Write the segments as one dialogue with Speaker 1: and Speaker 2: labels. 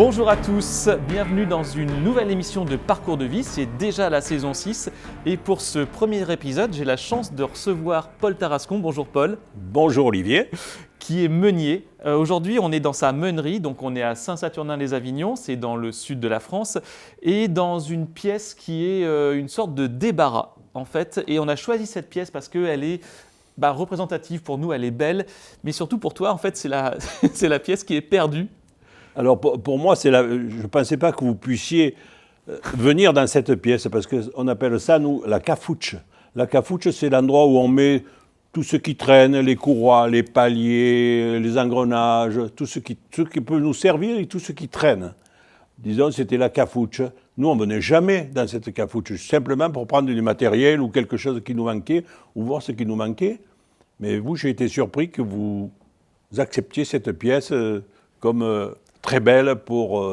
Speaker 1: Bonjour à tous, bienvenue dans une nouvelle émission de Parcours de vie, c'est déjà la saison 6 et pour ce premier épisode, j'ai la chance de recevoir Paul Tarascon. Bonjour Paul.
Speaker 2: Bonjour Olivier.
Speaker 1: Qui est meunier. Aujourd'hui, on est dans sa meunerie, donc on est à Saint-Saturnin-les-Avignon, c'est dans le sud de la France, et dans une pièce qui est une sorte de débarras en fait. Et on a choisi cette pièce parce qu'elle est représentative pour nous, elle est belle, mais surtout pour toi, en fait, c'est la pièce qui est perdue.
Speaker 2: Alors pour moi, je ne pensais pas que vous puissiez venir dans cette pièce, parce qu'on appelle ça, nous, la cafouche. La cafouche, c'est l'endroit où on met tout ce qui traîne, les courroies, les paliers, les engrenages, tout ce qui peut nous servir et tout ce qui traîne. Disons, c'était la cafouche. Nous, on ne venait jamais dans cette cafouche, simplement pour prendre du matériel ou quelque chose qui nous manquait, ou voir ce qui nous manquait. Mais vous, j'ai été surpris que vous acceptiez cette pièce comme très belle pour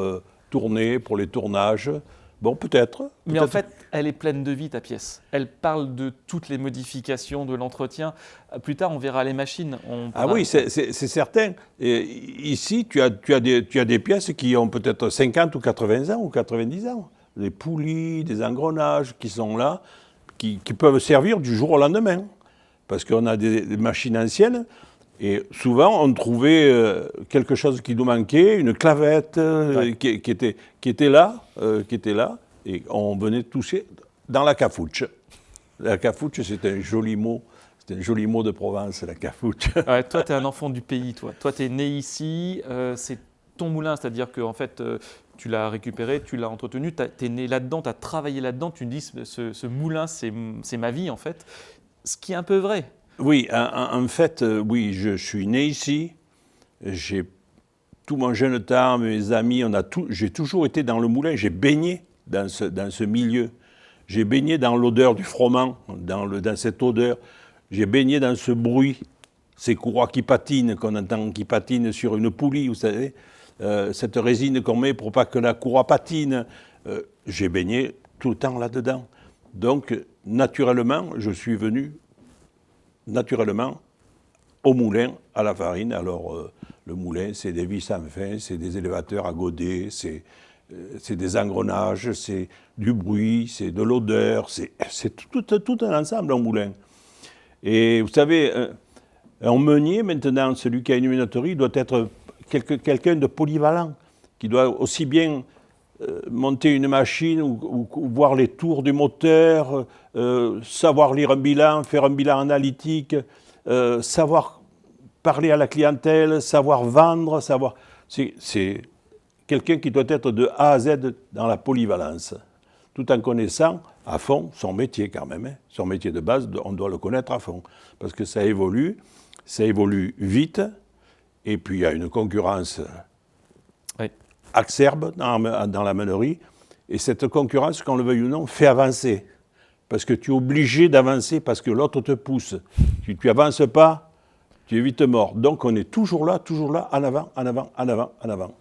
Speaker 2: tourner, pour les tournages. Bon, peut-être.
Speaker 1: Mais en fait, elle est pleine de vie, ta pièce. Elle parle de toutes les modifications, de l'entretien. Plus tard, on verra les machines.
Speaker 2: Ah oui, c'est certain. Et ici, tu as des pièces qui ont peut-être 50 ou 80 ans ou 90 ans. Des poulies, des engrenages qui sont là, qui peuvent servir du jour au lendemain. Parce qu'on a des machines anciennes. Et souvent, on trouvait quelque chose qui nous manquait, une clavette qui était là, et on venait toucher dans la cafouche. La cafouche, c'est un joli mot de Provence, la cafouche.
Speaker 1: Ouais, toi, tu es un enfant du pays, toi. Toi, tu es né ici, c'est ton moulin, c'est-à-dire que en fait, tu l'as récupéré, tu l'as entretenu, tu es né là-dedans, tu as travaillé là-dedans, tu me dis, ce moulin, c'est ma vie, en fait. Ce qui est un peu vrai.
Speaker 2: Oui, en fait, oui, je suis né ici. J'ai tout mon jeune temps, mes amis, j'ai toujours été dans le moulin. J'ai baigné dans ce milieu. J'ai baigné dans l'odeur du froment, dans cette odeur. J'ai baigné dans ce bruit, ces courroies qui patinent, qu'on entend qui patinent sur une poulie, vous savez, cette résine qu'on met pour pas que la courroie patine. J'ai baigné tout le temps là-dedans. Donc, naturellement, je suis venu au moulin à la farine. Alors, le moulin, c'est des vis sans fin, c'est des élévateurs à godet, c'est des engrenages, c'est du bruit, c'est de l'odeur, c'est tout un ensemble, un moulin. Et vous savez, un meunier, maintenant, celui qui a une minoterie, doit être quelqu'un de polyvalent, qui doit aussi bien monter une machine ou voir les tours du moteur, savoir lire un bilan, faire un bilan analytique, savoir parler à la clientèle, savoir vendre, c'est quelqu'un qui doit être de A à Z dans la polyvalence, tout en connaissant à fond son métier quand même. Hein. Son métier de base, on doit le connaître à fond, parce que ça évolue vite, et puis il y a une concurrence acerbe dans la meunerie, et cette concurrence, qu'on le veuille ou non, fait avancer. Parce que tu es obligé d'avancer, parce que l'autre te pousse. Si tu n'avances pas, tu es vite mort. Donc on est toujours là, en avant, en avant, en avant, en avant.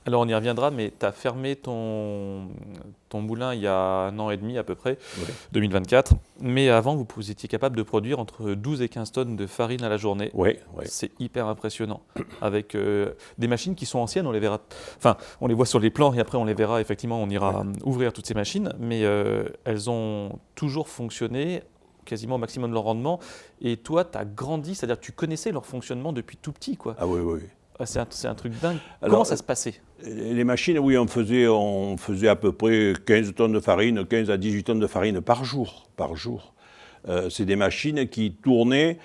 Speaker 1: Alors on y reviendra, mais tu as fermé ton moulin il y a 1 an et demi à peu près, oui. 2024. Mais avant, vous étiez capable de produire entre 12 et 15 tonnes de farine à la journée.
Speaker 2: Oui, oui.
Speaker 1: C'est hyper impressionnant. Avec des machines qui sont anciennes, on les verra. Enfin, on les voit sur les plans et après on les verra. Effectivement, on ira ouvrir toutes ces machines, mais elles ont toujours fonctionné quasiment au maximum de leur rendement. Et toi, tu as grandi, c'est-à-dire que tu connaissais leur fonctionnement depuis tout petit, quoi.
Speaker 2: Ah oui, oui.
Speaker 1: C'est un truc dingue.
Speaker 2: Alors,
Speaker 1: comment ça se passait?
Speaker 2: Les machines, oui, on faisait à peu près 15 tonnes de farine, 15 à 18 tonnes de farine par jour. C'est des machines qui tournaient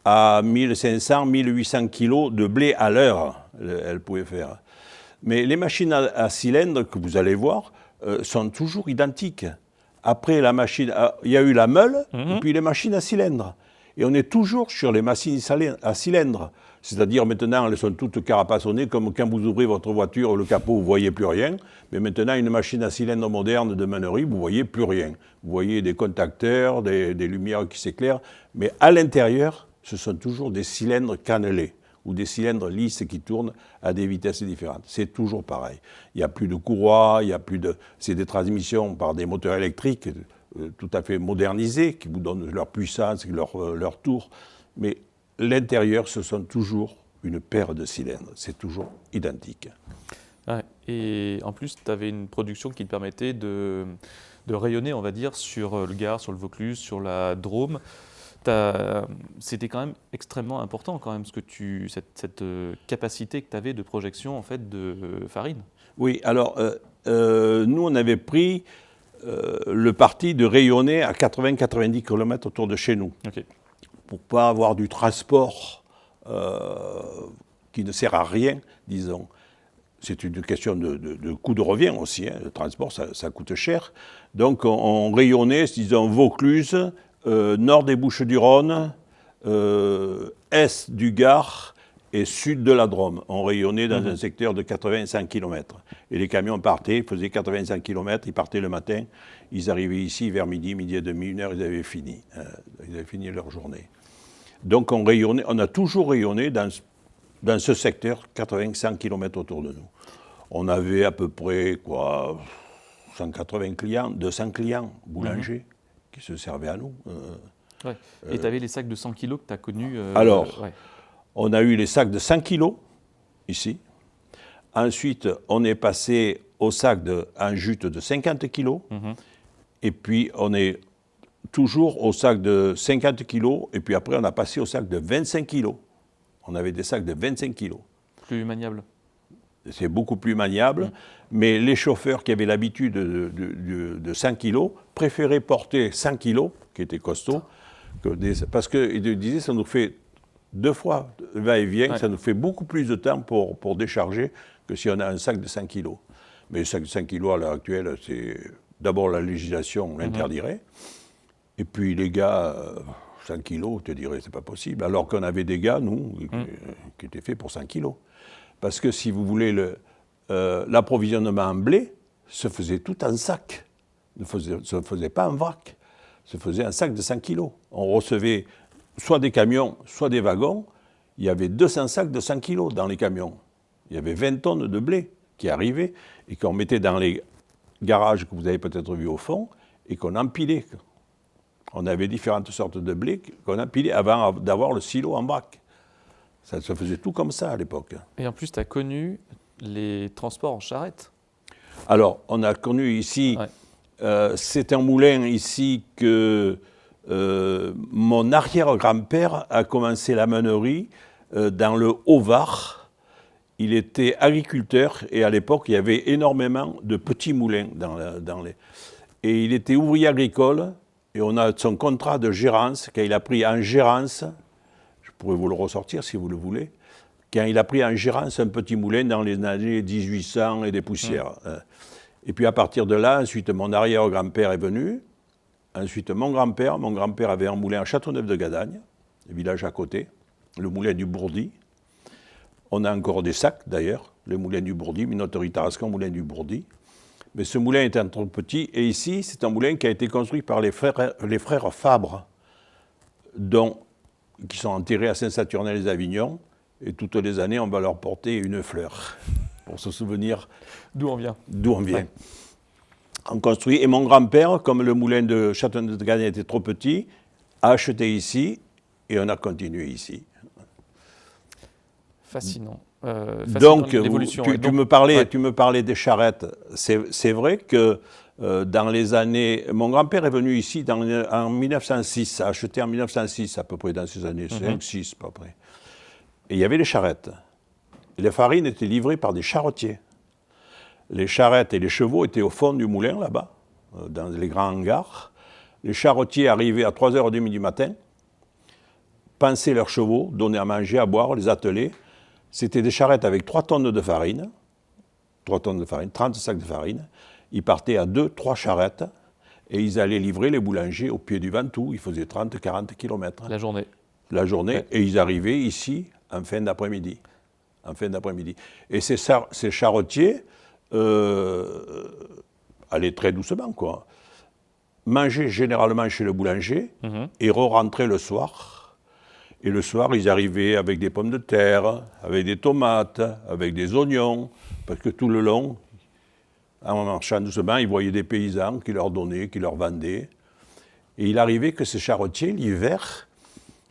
Speaker 2: à 1500, 1800 kilos de blé à l'heure, elles pouvaient faire. Mais les machines à cylindre, que vous allez voir, sont toujours identiques. Après la machine, il y a eu la meule, et puis les machines à cylindre. Et on est toujours sur les machines à cylindre. C'est-à-dire maintenant, elles sont toutes carapassonnées, comme quand vous ouvrez votre voiture, le capot, vous ne voyez plus rien. Mais maintenant, une machine à cylindre moderne de meunerie, vous ne voyez plus rien. Vous voyez des contacteurs, des lumières qui s'éclairent. Mais à l'intérieur, ce sont toujours des cylindres cannelés ou des cylindres lisses qui tournent à des vitesses différentes. C'est toujours pareil. Il n'y a plus de courroie, c'est des transmissions par des moteurs électriques tout à fait modernisés, qui vous donnent leur puissance, leur tour. Mais l'intérieur, ce sont toujours une paire de cylindres. C'est toujours identique.
Speaker 1: Ouais. Et en plus, tu avais une production qui te permettait de rayonner, on va dire, sur le Gard, sur le Vaucluse, sur la Drôme. C'était quand même extrêmement important, quand même, cette capacité que tu avais de projection en fait, de farine.
Speaker 2: Oui, alors nous, on avait pris le parti de rayonner à 80-90 km autour de chez nous,
Speaker 1: Okay.
Speaker 2: pour ne pas avoir du transport qui ne sert à rien, disons. C'est une question de coût de revient aussi, hein. Le transport, ça coûte cher. Donc on rayonnait, disons, Vaucluse, nord des Bouches-du-Rhône, est du Gard et sud de la Drôme. On rayonnait dans un secteur de 85 km. Et les camions partaient, faisaient 85 km, ils partaient le matin, ils arrivaient ici vers midi et demi, 1 heure, ils avaient fini leur journée. Donc on a toujours rayonné dans ce secteur, 85 km autour de nous. On avait à peu près 180 clients, 200 clients boulangers qui se servaient à nous.
Speaker 1: Ouais. Et tu avais les sacs de 100 kg que tu as connus.
Speaker 2: On a eu les sacs de 100 kg ici. Ensuite, on est passé au sac en jute de 50 kg. Et puis, on est toujours au sac de 50 kg. Et puis après, on a passé au sac de 25 kg. On avait des sacs de 25 kg.
Speaker 1: Plus maniable.
Speaker 2: C'est beaucoup plus maniable. Mais les chauffeurs qui avaient l'habitude de 100 kg préféraient porter 100 kg, qui était costaud, parce qu'ils disaient ça nous fait 2 fois va-et-vient, ça nous fait beaucoup plus de temps pour décharger que si on a un sac de 100 kg. Mais le sac de 100 kg à l'heure actuelle, c'est d'abord la législation l'interdirait. Et puis les gars, 100 kg, te dirais, c'est pas possible. Alors qu'on avait des gars, nous, qui étaient faits pour 100 kg. Parce que si vous voulez, l'approvisionnement en blé se faisait tout en sac. Ne se faisait pas en vrac. Se faisait un sac de 100 kg. On recevait soit des camions, soit des wagons. Il y avait 200 sacs de 100 kg dans les camions. Il y avait 20 tonnes de blé qui arrivaient et qu'on mettait dans les garages que vous avez peut-être vus au fond et qu'on empilait. On avait différentes sortes de blé qu'on empilait avant d'avoir le silo en vrac. Ça se faisait tout comme ça à l'époque.
Speaker 1: Et en plus, tu as connu les transports en charrette.
Speaker 2: Alors, on a connu ici, c'est un moulin ici que mon arrière-grand-père a commencé la meunerie dans le Haut-Var. Il était agriculteur et à l'époque, il y avait énormément de petits moulins dans les... Et il était ouvrier agricole et on a son contrat de gérance, qu'il a pris en gérance. Je pourrais vous le ressortir si vous le voulez, quand il a pris en gérance un petit moulin dans les années 1800 et des poussières. Et puis à partir de là, ensuite mon arrière-grand-père est venu, ensuite mon grand-père avait un moulin à Châteauneuf-de-Gadagne, le village à côté, le moulin du Bourdi. On a encore des sacs d'ailleurs, le moulin du Bourdi, Minoterie Tarascon, moulin du Bourdi. Mais ce moulin est un trop petit, et ici c'est un moulin qui a été construit par les frères Fabre, qui sont enterrés à Saint-Saturnin-les-Avignon, et toutes les années, on va leur porter une fleur, pour se souvenir
Speaker 1: d'où on vient.
Speaker 2: Ouais. On construit, et mon grand-père, comme le moulin de Châteauneuf-de-Gadagne était trop petit, a acheté ici, et on a continué ici.
Speaker 1: Fascinant.
Speaker 2: Donc, tu me parlais des charrettes. C'est vrai que dans les années... Mon grand-père est venu ici en 1906, a acheté en 1906, à peu près dans ces années 5-6, à peu près. Et il y avait les charrettes. Et les farines étaient livrées par des charretiers. Les charrettes et les chevaux étaient au fond du moulin, là-bas, dans les grands hangars. Les charretiers arrivaient à 3h30 du matin, pansaient leurs chevaux, donnaient à manger, à boire, les attelaient. C'était des charrettes avec 3 tonnes de farine, 30 sacs de farine. Ils partaient à 2-3 charrettes et ils allaient livrer les boulangers au pied du Ventoux. Ils faisaient 30-40 km. La journée, et ils arrivaient ici en fin d'après-midi. Et ces charretiers allaient très doucement, quoi. Mangeaient généralement chez le boulanger et re-rentraient le soir. Et le soir, ils arrivaient avec des pommes de terre, avec des tomates, avec des oignons, parce que tout le long, en marchant doucement, ils voyaient des paysans qui leur donnaient, qui leur vendaient. Et il arrivait que ces charretiers, l'hiver,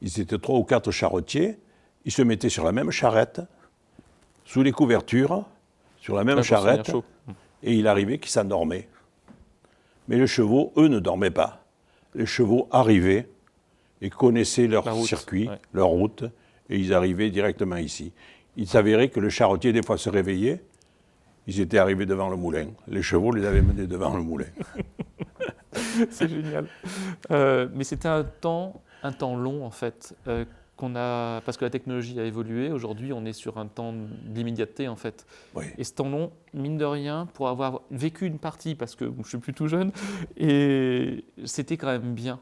Speaker 2: ils étaient 3 ou 4 charretiers, ils se mettaient sur la même charrette, sous les couvertures, sur la même
Speaker 1: Là, pour se tenir
Speaker 2: charrette,
Speaker 1: chaud.
Speaker 2: et il arrivait qu'ils s'endormaient. Mais les chevaux, eux, ne dormaient pas. Les chevaux arrivaient et connaissaient leur circuit, leur route, et ils arrivaient directement ici. Il s'avérait que le charretier, des fois, se réveillait, ils étaient arrivés devant le moulin. Les chevaux les avaient menés devant le moulin.
Speaker 1: C'est génial. Mais c'était un temps long, en fait, parce que la technologie a évolué. Aujourd'hui, on est sur un temps d'immédiateté, en fait.
Speaker 2: Oui.
Speaker 1: Et ce temps long, mine de rien, pour avoir vécu une partie, parce que je suis plus tout jeune, et c'était quand même bien.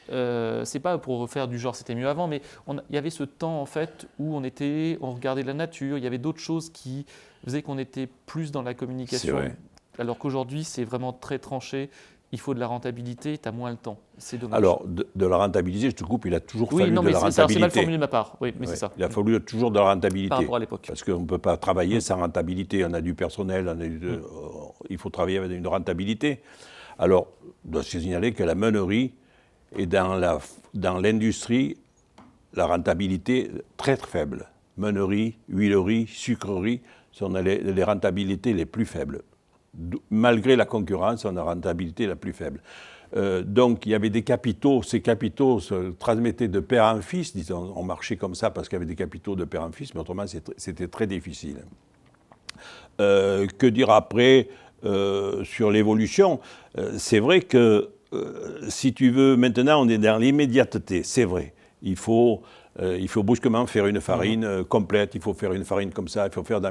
Speaker 1: C'est pas pour refaire du genre c'était mieux avant, mais il y avait ce temps en fait où on regardait la nature, il y avait d'autres choses qui faisaient qu'on était plus dans la communication.
Speaker 2: C'est vrai.
Speaker 1: Alors qu'aujourd'hui c'est vraiment très tranché, il faut de la rentabilité, tu as moins le temps. C'est dommage.
Speaker 2: Alors, de la rentabilité, je te coupe, il a toujours fallu de la rentabilité.
Speaker 1: C'est mal formulé de ma part, oui, mais c'est ça.
Speaker 2: Il a fallu toujours de la rentabilité.
Speaker 1: Par rapport à l'époque.
Speaker 2: Parce qu'on ne peut pas travailler sans rentabilité. On a du personnel, il faut travailler avec une rentabilité. Alors, je dois se signaler que la meunerie est dans l'industrie, la rentabilité très très faible. Meunerie, huilerie, sucrerie sont les rentabilités les plus faibles. Malgré la concurrence, on a la rentabilité la plus faible. Donc il y avait des capitaux, ces capitaux se transmettaient de père en fils, disons, on marchait comme ça parce qu'il y avait des capitaux de père en fils, mais autrement c'était très difficile. Que dire après sur l'évolution? C'est vrai que si tu veux, maintenant on est dans l'immédiateté, c'est vrai. Il faut brusquement faire une farine complète, il faut faire une farine comme ça, il faut faire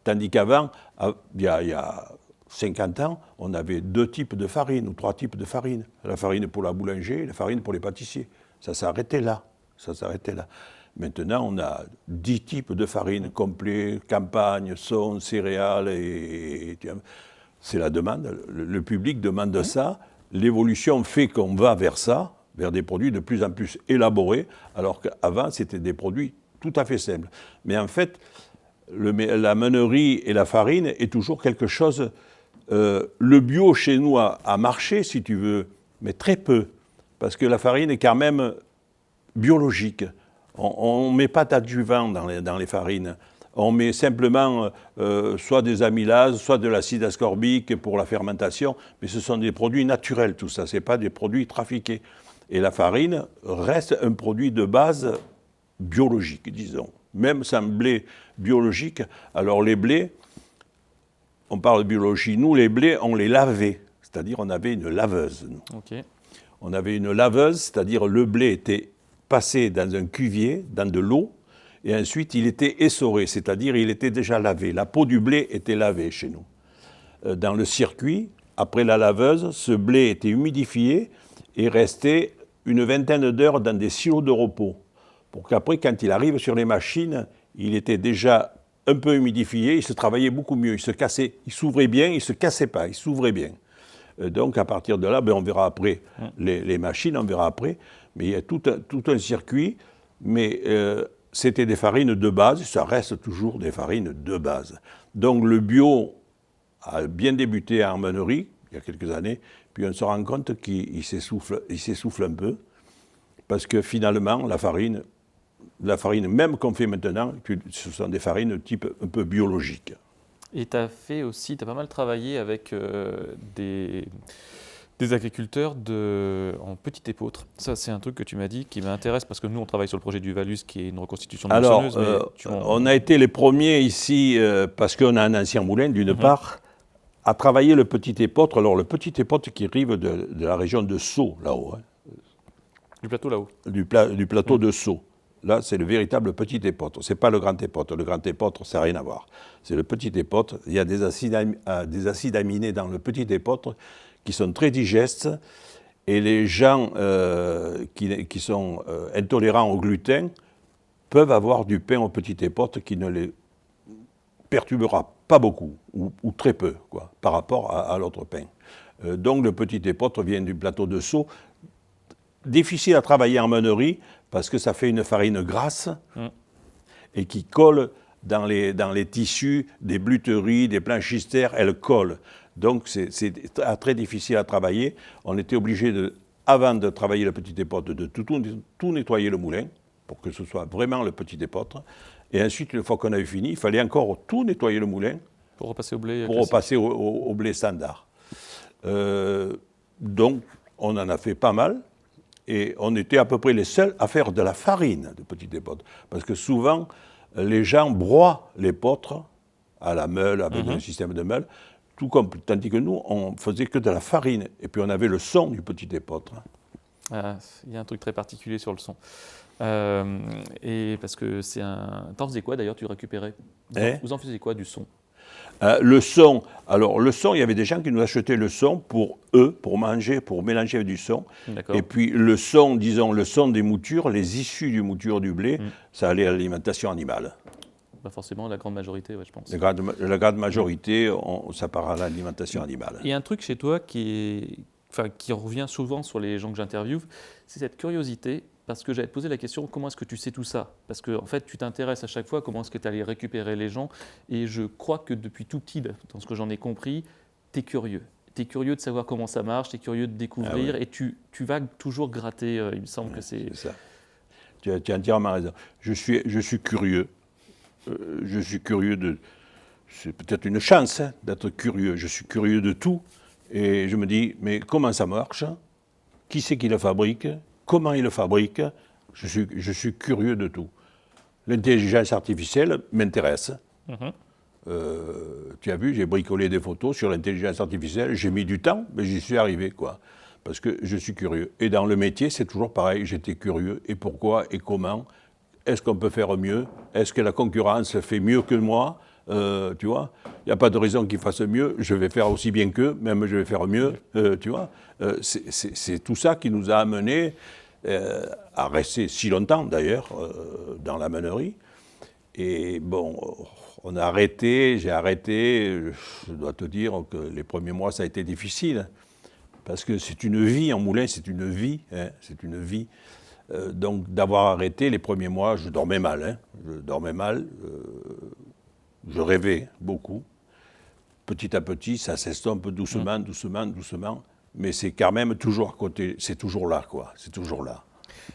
Speaker 2: tandis qu'avant, il y a 50 ans, on avait 2 types de farine ou 3 types de farine. La farine pour la boulanger et la farine pour les pâtissiers. Ça s'arrêtait là. Maintenant, on a 10 types de farine complets, campagne, son, céréales, et c'est la demande. Le public demande ça. L'évolution fait qu'on va vers ça, vers des produits de plus en plus élaborés, alors qu'avant, c'était des produits tout à fait simples. Mais en fait, la meunerie et la farine est toujours quelque chose... le bio chez nous a marché, si tu veux, mais très peu, parce que la farine est quand même biologique. On ne met pas d'adjuvant dans les farines. On met simplement soit des amylases, soit de l'acide ascorbique pour la fermentation, mais ce sont des produits naturels, tout ça, ce n'est pas des produits trafiqués. Et la farine reste un produit de base biologique, disons. Même sans blé biologique, alors les blés, on parle de biologie, nous les blés, on les lavait, c'est-à-dire on avait une laveuse. Nous.
Speaker 1: Okay.
Speaker 2: On avait une laveuse, c'est-à-dire le blé était passé dans un cuvier, dans de l'eau, et ensuite il était essoré, c'est-à-dire il était déjà lavé. La peau du blé était lavée chez nous. Dans le circuit, après la laveuse, ce blé était humidifié et restait une vingtaine d'heures dans des silos de repos, pour qu'après, quand il arrive sur les machines, il était déjà un peu humidifié, il se travaillait beaucoup mieux, il se cassait, il s'ouvrait bien, il ne se cassait pas, il s'ouvrait bien. Donc à partir de là, on verra après les machines, on verra après, mais il y a tout un circuit, mais c'était des farines de base, ça reste toujours des farines de base. Donc le bio a bien débuté en meunerie, il y a quelques années, puis on se rend compte qu'il s'essouffle un peu, parce que finalement, la farine, même qu'on fait maintenant, ce sont des farines type un peu biologiques.
Speaker 1: Et tu as pas mal travaillé avec des agriculteurs en petit épeautre. Ça, c'est un truc que tu m'as dit qui m'intéresse parce que nous, on travaille sur le projet du Valus qui est une reconstitution de moissonneuse.
Speaker 2: On a été les premiers ici, parce qu'on a un ancien moulin, d'une part, à travailler le petit épeautre. Alors, le petit épeautre qui arrive de la région de Sceaux, là-haut. Hein.
Speaker 1: Du plateau là-haut.
Speaker 2: Du plateau de Sceaux. Là, c'est le véritable petit épeautre. Ce n'est pas le grand épeautre. Le grand épeautre, ça n'a rien à voir. C'est le petit épeautre. Il y a des acides aminés dans le petit épeautre qui sont très digestes. Et les gens qui sont intolérants au gluten peuvent avoir du pain au petit épeautre qui ne les perturbera pas beaucoup, ou très peu, quoi, par rapport à l'autre pain. Donc le petit épeautre vient du plateau de Sceaux. Difficile à travailler en meunerie parce que ça fait une farine grasse et qui colle dans les tissus des bluteries, des planchistères, elle colle. Donc c'est très difficile à travailler. On était obligé, avant de travailler le petit épeautre, de tout nettoyer le moulin, pour que ce soit vraiment le petit épeautre. Et ensuite, une fois qu'on avait fini, il fallait encore tout nettoyer le moulin
Speaker 1: Pour repasser au blé
Speaker 2: pour
Speaker 1: classique.
Speaker 2: repasser au blé standard. Donc, on en a fait pas mal. Et on était à peu près les seuls à faire de la farine de petit épeautre. Parce que souvent, les gens broient l'épeautre à la meule, avec un système de meule, tandis que nous, on faisait que de la farine. Et puis on avait le son du petit épeautre.
Speaker 1: Il y a un truc très particulier sur le son. Et parce que c'est un... T'en faisais quoi d'ailleurs, tu récupérais? Vous en faisiez quoi du son?
Speaker 2: Le son, alors le son, il y avait des gens qui nous achetaient le son pour eux, pour manger, pour mélanger avec du son. Et puis le son, disons, le son des moutures, les issues du mouture du blé, ça allait à l'alimentation animale.
Speaker 1: Pas forcément la grande majorité, ouais, je pense.
Speaker 2: La grande majorité, ça part à l'alimentation animale.
Speaker 1: Il y a un truc chez toi qui revient souvent sur les gens que j'interviewe, c'est cette curiosité. Parce que j'allais te poser la question, comment est-ce que tu sais tout ça? Parce que en fait, tu t'intéresses à chaque fois, comment est-ce que tu allais récupérer les gens? Et je crois que depuis tout petit, dans ce que j'en ai compris, tu es curieux. Tu es curieux de savoir comment ça marche, tu es curieux de découvrir, et tu vas toujours gratter, il me semble que c'est...
Speaker 2: C'est ça. Tu as entièrement raison. Je suis curieux. Je suis curieux de... C'est peut-être une chance d'être curieux. Je suis curieux de tout. Et je me dis, mais comment ça marche? Qui c'est qui le fabrique? Comment il le fabrique? Je suis curieux de tout. L'intelligence artificielle m'intéresse. Tu as vu, j'ai bricolé des photos sur l'intelligence artificielle. J'ai mis du temps, mais j'y suis arrivé, quoi. Parce que je suis curieux. Et dans le métier, c'est toujours pareil. J'étais curieux. Et pourquoi et comment? Est-ce qu'on peut faire mieux? Est-ce que la concurrence fait mieux que moi? Tu vois, il n'y a pas de raison qu'ils fassent mieux. Je vais faire aussi bien qu'eux, même je vais faire mieux. Tu vois, c'est tout ça qui nous a amenés à rester si longtemps, d'ailleurs, dans la meunerie. Et bon, on a arrêté, j'ai arrêté. Je dois te dire que les premiers mois, ça a été difficile. Parce que c'est une vie en moulin, c'est une vie. Hein, c'est une vie. Donc, d'avoir arrêté les premiers mois, je dormais mal. Hein, je dormais mal. Je rêvais beaucoup. Petit à petit, ça s'estompe doucement, doucement. Mais c'est quand même toujours à côté. C'est toujours là, quoi. C'est toujours là.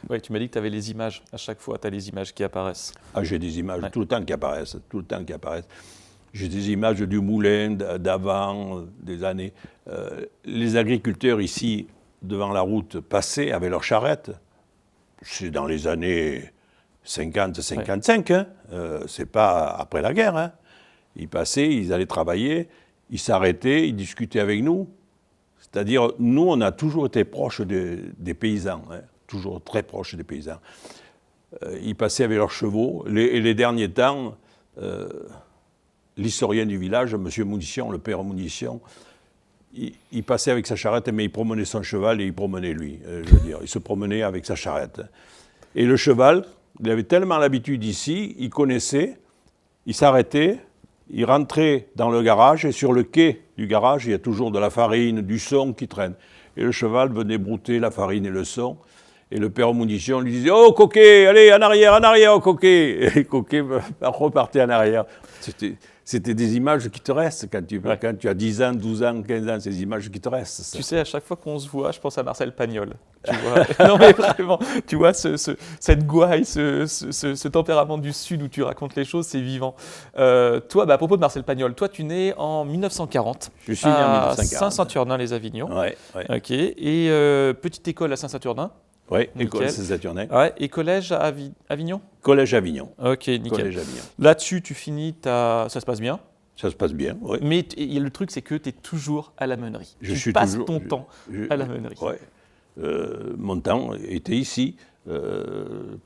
Speaker 1: Oui, tu m'as dit que tu avais les images. À chaque fois, tu as les images qui apparaissent.
Speaker 2: Ah, j'ai des images tout le temps qui apparaissent. Tout le temps qui apparaissent. J'ai des images du moulin d'avant, des années. Les agriculteurs ici, devant la route, passaient avec leurs charrettes. C'est dans les années 50, 55. Hein. C'est pas après la guerre. Hein. Ils passaient, ils allaient travailler, ils s'arrêtaient, ils discutaient avec nous. C'est-à-dire, nous, on a toujours été proches des paysans, hein, toujours très proches des paysans. Ils passaient avec leurs chevaux. Les derniers temps, l'historien du village, M. Mounition, le père Mounition, il passait avec sa charrette, mais il promenait son cheval et il promenait lui. Je veux dire, il se promenait avec sa charrette. Et le cheval, il avait tellement l'habitude ici, il connaissait, il s'arrêtait, il rentrait dans le garage, et sur le quai du garage, il y a toujours de la farine, du son qui traîne. Et le cheval venait brouter la farine et le son. Et le père Mounition lui disait « Oh, Coquet, allez, en arrière, Coquet !» Et Coquet repartait en arrière. C'était des images qui te restent quand tu as 10 ans, 12 ans, 15 ans, ces images qui te restent. Ça.
Speaker 1: Tu sais, à chaque fois qu'on se voit, je pense à Marcel Pagnol. Tu vois non mais vraiment, tu vois, cette gouaille, ce tempérament du Sud où tu racontes les choses, c'est vivant. Toi, à propos de Marcel Pagnol, toi tu nais en 1940.
Speaker 2: Je suis né en 1940.
Speaker 1: À Saint-Saturnin-les-Avignon.
Speaker 2: Ouais.
Speaker 1: Ok. Et petite école à Saint-Saturnin.
Speaker 2: Oui, école Saint-Saturnin.
Speaker 1: Ouais, et collège à Avignon.
Speaker 2: Collège Avignon.
Speaker 1: Ok, nickel.
Speaker 2: Collège Avignon.
Speaker 1: Là-dessus, tu finis ça se passe bien.
Speaker 2: Ça se passe bien, oui.
Speaker 1: Mais le truc, c'est que tu es toujours à la meunerie. Tu passes ton temps à la meunerie.
Speaker 2: Oui. Mon temps était ici.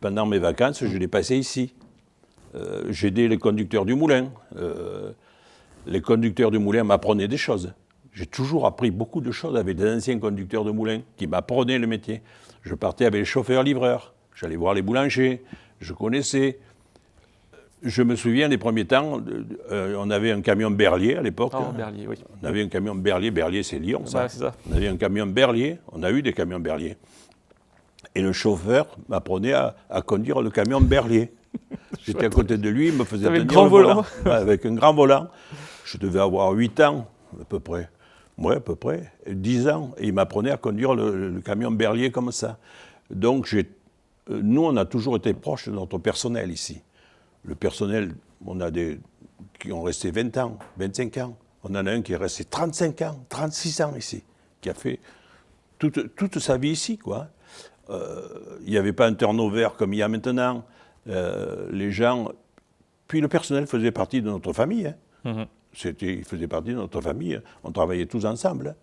Speaker 2: Pendant mes vacances, je l'ai passé ici. J'aidais les conducteurs du moulin. Les conducteurs du moulin m'apprenaient des choses. J'ai toujours appris beaucoup de choses avec des anciens conducteurs de moulin qui m'apprenaient le métier. Je partais avec les chauffeurs-livreurs. J'allais voir les boulangers. Je connaissais. Je me souviens des premiers temps, on avait un camion Berlier à l'époque.
Speaker 1: Oh, Berlier, oui.
Speaker 2: On avait un camion Berlier. Berlier, c'est Lyon, ça.
Speaker 1: Ouais, c'est ça.
Speaker 2: On avait un camion Berlier. On a eu des camions Berlier. Et le chauffeur m'apprenait à conduire le camion Berlier. J'étais à côté de lui, il me faisait tenir
Speaker 1: grand
Speaker 2: le
Speaker 1: volant.
Speaker 2: Ouais, avec un grand volant. Je devais avoir 8 ans, à peu près. Oui, à peu près. 10 ans. Et il m'apprenait à conduire le camion Berlier comme ça. Donc, nous, on a toujours été proches de notre personnel ici. Le personnel, on a des qui ont resté 20 ans, 25 ans. On en a un qui est resté 35 ans, 36 ans ici, qui a fait toute sa vie ici, quoi. Il n'y avait pas un turnover comme il y a maintenant. Les gens... Puis le personnel faisait partie de notre famille. Hein. Il faisait partie de notre famille. On travaillait tous ensemble.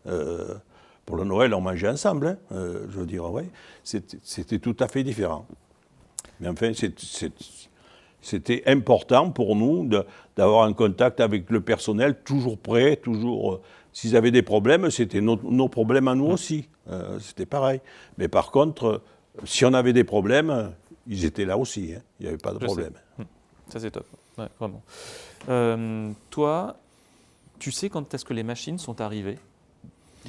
Speaker 2: Pour le Noël, on mangeait ensemble. Hein. Je veux dire, ouais. C'était tout à fait différent. Mais enfin, c'était important pour nous d'avoir un contact avec le personnel, toujours prêt, toujours... S'ils avaient des problèmes, c'était nos problèmes à nous aussi. C'était pareil. Mais par contre, si on avait des problèmes, ils étaient là aussi. Hein. Il n'y avait pas de problème.
Speaker 1: Ça, c'est top. Ouais, vraiment. Toi, tu sais quand est-ce que les machines sont arrivées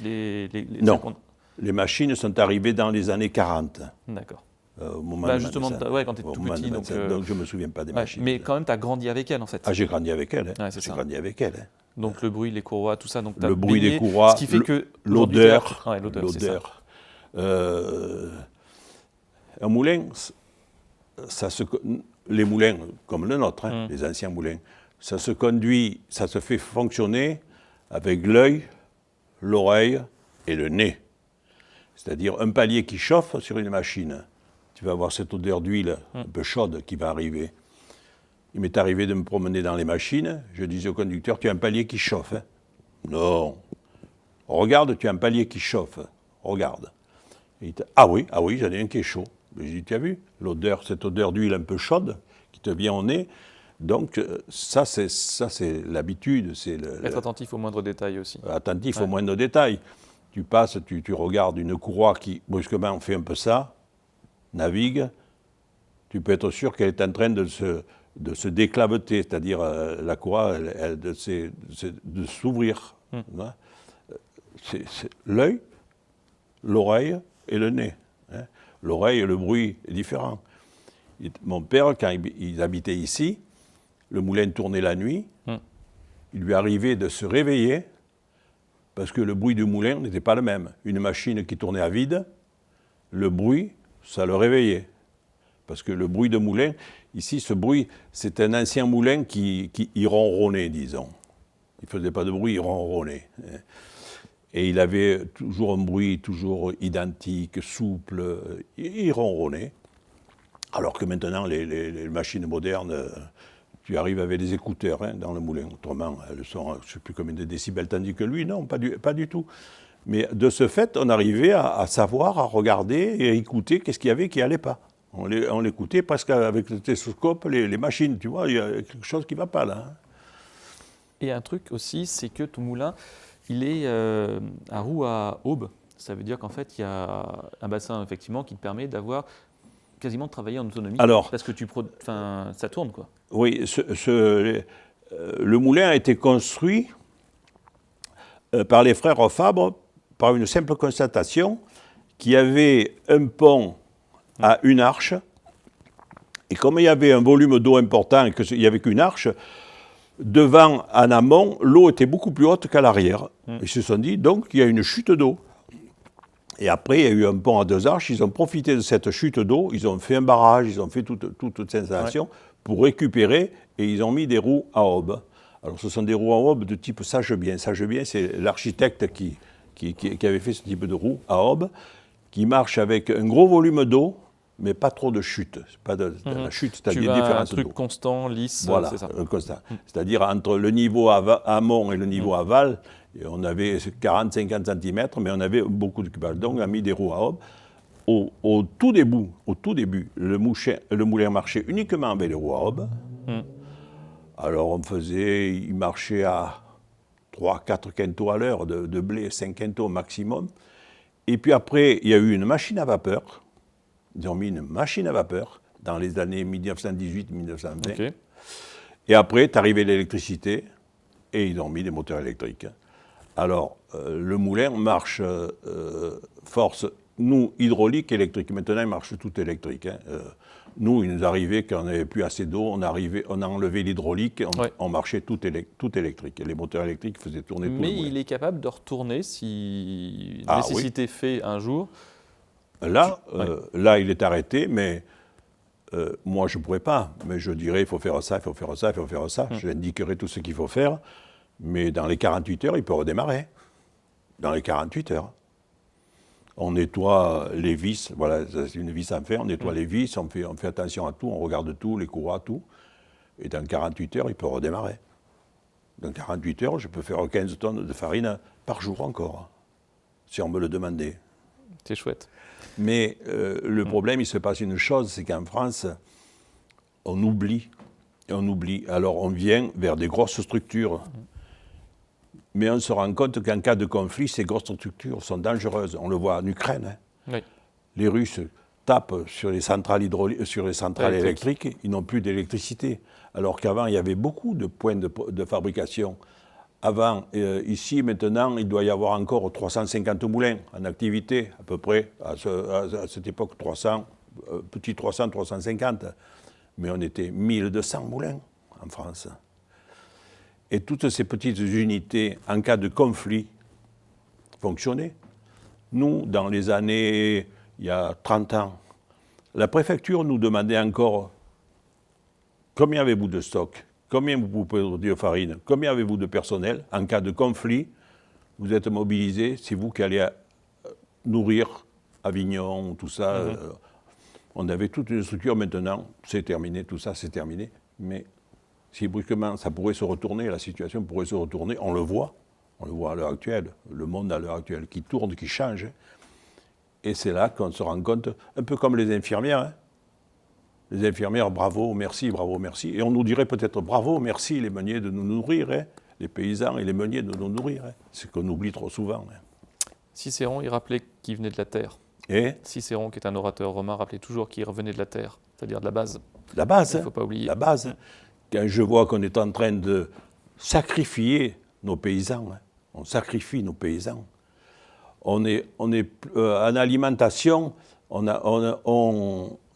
Speaker 2: Non. Les machines sont arrivées dans les années 40.
Speaker 1: D'accord.
Speaker 2: Au moment
Speaker 1: justement, quand tu es tout petit. Donc
Speaker 2: je ne me souviens pas des machines.
Speaker 1: Mais quand même, tu as grandi avec elles, en fait.
Speaker 2: Ah, j'ai grandi avec elles. Hein.
Speaker 1: Ouais,
Speaker 2: j'ai grandi avec elles. Hein.
Speaker 1: Donc le bruit, les courroies, tout ça. Donc,
Speaker 2: le bruit des courroies,
Speaker 1: ce qui fait que
Speaker 2: l'odeur.
Speaker 1: l'odeur.
Speaker 2: Un moulin, les moulins comme le nôtre, hein, les anciens moulins, ça se conduit, ça se fait fonctionner avec l'œil, l'oreille et le nez. C'est-à-dire un palier qui chauffe sur une machine. Tu vas avoir cette odeur d'huile un peu chaude qui va arriver. Il m'est arrivé de me promener dans les machines. Je disais au conducteur, tu as un palier qui chauffe. Hein? Non. Regarde, tu as un palier qui chauffe. Regarde. Ah oui, j'en ai un qui est chaud. Je dis, tu as vu l'odeur, cette odeur d'huile un peu chaude qui te vient au nez. Donc ça c'est l'habitude.
Speaker 1: Être attentif aux moindres détails aussi.
Speaker 2: Attentif aux moindres détails. Tu passes, tu regardes une courroie qui brusquement fait un peu ça, navigue. Tu peux être sûr qu'elle est en train de se déclaveter, c'est-à-dire la courroie de s'ouvrir. C'est l'œil, l'oreille et le nez. Hein. L'oreille et le bruit est différent. Mon père, quand il habitait ici, le moulin tournait la nuit, il lui arrivait de se réveiller parce que le bruit du moulin n'était pas le même. Une machine qui tournait à vide, le bruit, ça le réveillait. Parce que le bruit de moulin, ici, ce bruit, c'est un ancien moulin qui ronronnait, disons. Il ne faisait pas de bruit, il ronronnait. Et il avait toujours un bruit toujours identique, souple, il ronronnait. Alors que maintenant, les machines modernes, tu arrives avec des écouteurs dans le moulin. Autrement, elles sont, je ne sais plus combien de décibels, tandis que lui, non, pas du tout. Mais de ce fait, on arrivait à savoir, à regarder et à écouter qu'est-ce qu'il y avait qui n'allait pas. On l'écoutait parce qu'avec le télescope, les machines, tu vois, il y a quelque chose qui ne va pas là. Hein.
Speaker 1: Et un truc aussi, c'est que ton moulin, il est à roue à aube. Ça veut dire qu'en fait, il y a un bassin effectivement qui te permet d'avoir quasiment de travailler en autonomie.
Speaker 2: Alors,
Speaker 1: parce que ça tourne, quoi.
Speaker 2: Oui, le moulin a été construit par les frères Fabre par une simple constatation qu'il y avait un pont à une arche, et comme il y avait un volume d'eau important et qu'il n'y avait qu'une arche, devant, en amont, l'eau était beaucoup plus haute qu'à l'arrière. Ils se sont dit, donc, il y a une chute d'eau. Et après, il y a eu un pont à deux arches, ils ont profité de cette chute d'eau, ils ont fait un barrage, ils ont fait toute cette installation pour récupérer, et ils ont mis des roues à aube. Alors, ce sont des roues à aube de type Sagebien. Sagebien, c'est l'architecte qui avait fait ce type de roues à aube, qui marche avec un gros volume d'eau, mais pas trop de chute. Pas de la chute, c'est-à-dire différence d'eau.
Speaker 1: Un truc constant, lisse,
Speaker 2: voilà,
Speaker 1: c'est ça.
Speaker 2: Constant. C'est-à-dire entre le niveau amont et le niveau aval, on avait 40-50 cm, mais on avait beaucoup d'équipage. Donc on a mis des roues à aube. Au tout début, le moulin marchait uniquement avec les roues à aube. Alors il marchait à 3-4 quintaux à l'heure de blé, 5 quintaux maximum. Et puis après, il y a eu une machine à vapeur. Ils ont mis une machine à vapeur dans les années 1918-1920. Okay. Et après, est arrivée l'électricité et ils ont mis des moteurs électriques. Alors, le moulin marche force, nous, hydraulique, électrique. Maintenant, il marche tout électrique. Hein. Nous, il nous arrivait quand on n'avait plus assez d'eau, on a enlevé l'hydraulique, on marchait tout électrique. Les moteurs électriques faisaient tourner tout le moulin.
Speaker 1: Mais il est capable de retourner si nécessité fait un jour.
Speaker 2: Là, là, il est arrêté, mais moi, je ne pourrais pas. Mais je dirais, il faut faire ça, il faut faire ça, il faut faire ça. Je indiquerai tout ce qu'il faut faire. Mais dans les 48 heures, il peut redémarrer. Dans les 48 heures. On nettoie les vis, voilà, c'est une vis à faire, on nettoie les vis, on fait attention à tout, on regarde tout, les courroies, tout. Et dans 48 heures, il peut redémarrer. Dans 48 heures, je peux faire 15 tonnes de farine par jour encore, si on me le demandait.
Speaker 1: C'est chouette.
Speaker 2: Mais le problème, il se passe une chose, c'est qu'en France, on oublie. Alors on vient vers des grosses structures. Mais on se rend compte qu'en cas de conflit, ces grosses structures sont dangereuses. On le voit en Ukraine. Hein.
Speaker 1: Oui.
Speaker 2: Les Russes tapent sur les centrales, électriques, ils n'ont plus d'électricité. Alors qu'avant, il y avait beaucoup de points de fabrication. Avant, ici, maintenant, il doit y avoir encore 350 moulins en activité, à peu près, à cette époque, 300, petit 300, 350. Mais on était 1200 moulins en France. Et toutes ces petites unités, en cas de conflit, fonctionnaient. Nous, dans les années, il y a 30 ans, la préfecture nous demandait encore combien avez-vous de stock, combien vous pouvez produire de farine, combien avez-vous de personnel. En cas de conflit, vous êtes mobilisés, c'est vous qui allez nourrir Avignon, tout ça. On avait toute une structure maintenant, c'est terminé, tout ça, c'est terminé. Mais si brusquement ça pourrait se retourner, la situation pourrait se retourner, on le voit à l'heure actuelle, le monde à l'heure actuelle qui tourne, qui change. Et c'est là qu'on se rend compte, un peu comme les infirmières. Hein. Les infirmières, bravo, merci. Et on nous dirait peut-être bravo, merci les meuniers de nous nourrir, hein. Les paysans et les meuniers de nous nourrir. Hein. C'est qu'on oublie trop souvent. Hein.
Speaker 1: Cicéron, il rappelait qu'il venait de la terre.
Speaker 2: Et
Speaker 1: Cicéron, qui est un orateur romain, rappelait toujours qu'il revenait de la terre, c'est-à-dire de la base.
Speaker 2: La base,
Speaker 1: il ne faut pas oublier.
Speaker 2: La base. Quand je vois qu'on est en train de sacrifier nos paysans, hein, on sacrifie nos paysans. On est en alimentation, on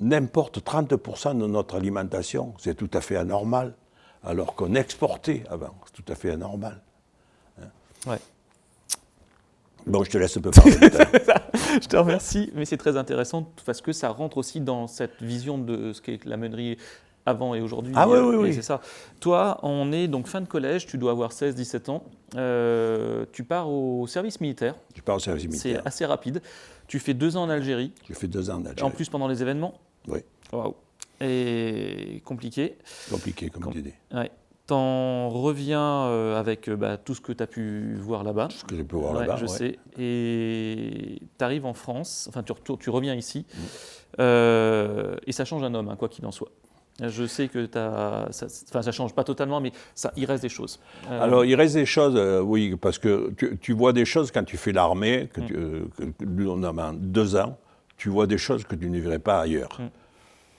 Speaker 2: importe 30% de notre alimentation. C'est tout à fait anormal. Alors qu'on exportait avant. C'est tout à fait anormal. Hein.
Speaker 1: Ouais.
Speaker 2: Bon, je te laisse un peu parler.
Speaker 1: Je te remercie, mais c'est très intéressant parce que ça rentre aussi dans cette vision de ce qu'est la meunerie avant et aujourd'hui.
Speaker 2: Ah oui.
Speaker 1: C'est ça. Toi, on est donc fin de collège, tu dois avoir 16-17 ans. Tu pars au service militaire.
Speaker 2: Tu pars au service militaire.
Speaker 1: C'est assez rapide. Tu fais 2 ans en Algérie.
Speaker 2: J'ai fait 2 ans en Algérie.
Speaker 1: En plus pendant les événements.
Speaker 2: Oui.
Speaker 1: Waouh. Et compliqué.
Speaker 2: Compliqué, comme tu dis.
Speaker 1: Ouais. T'en reviens avec tout ce que tu as pu voir là-bas.
Speaker 2: Tout ce que j'ai pu voir là-bas,
Speaker 1: je sais. Et tu arrives en France, enfin tu reviens ici, et ça change un homme, hein, quoi qu'il en soit. Je sais que ça change pas totalement, mais il reste des choses.
Speaker 2: Alors, il reste des choses, oui, parce que tu vois des choses quand tu fais l'armée, on a 2 ans, tu vois des choses que tu ne verrais pas ailleurs.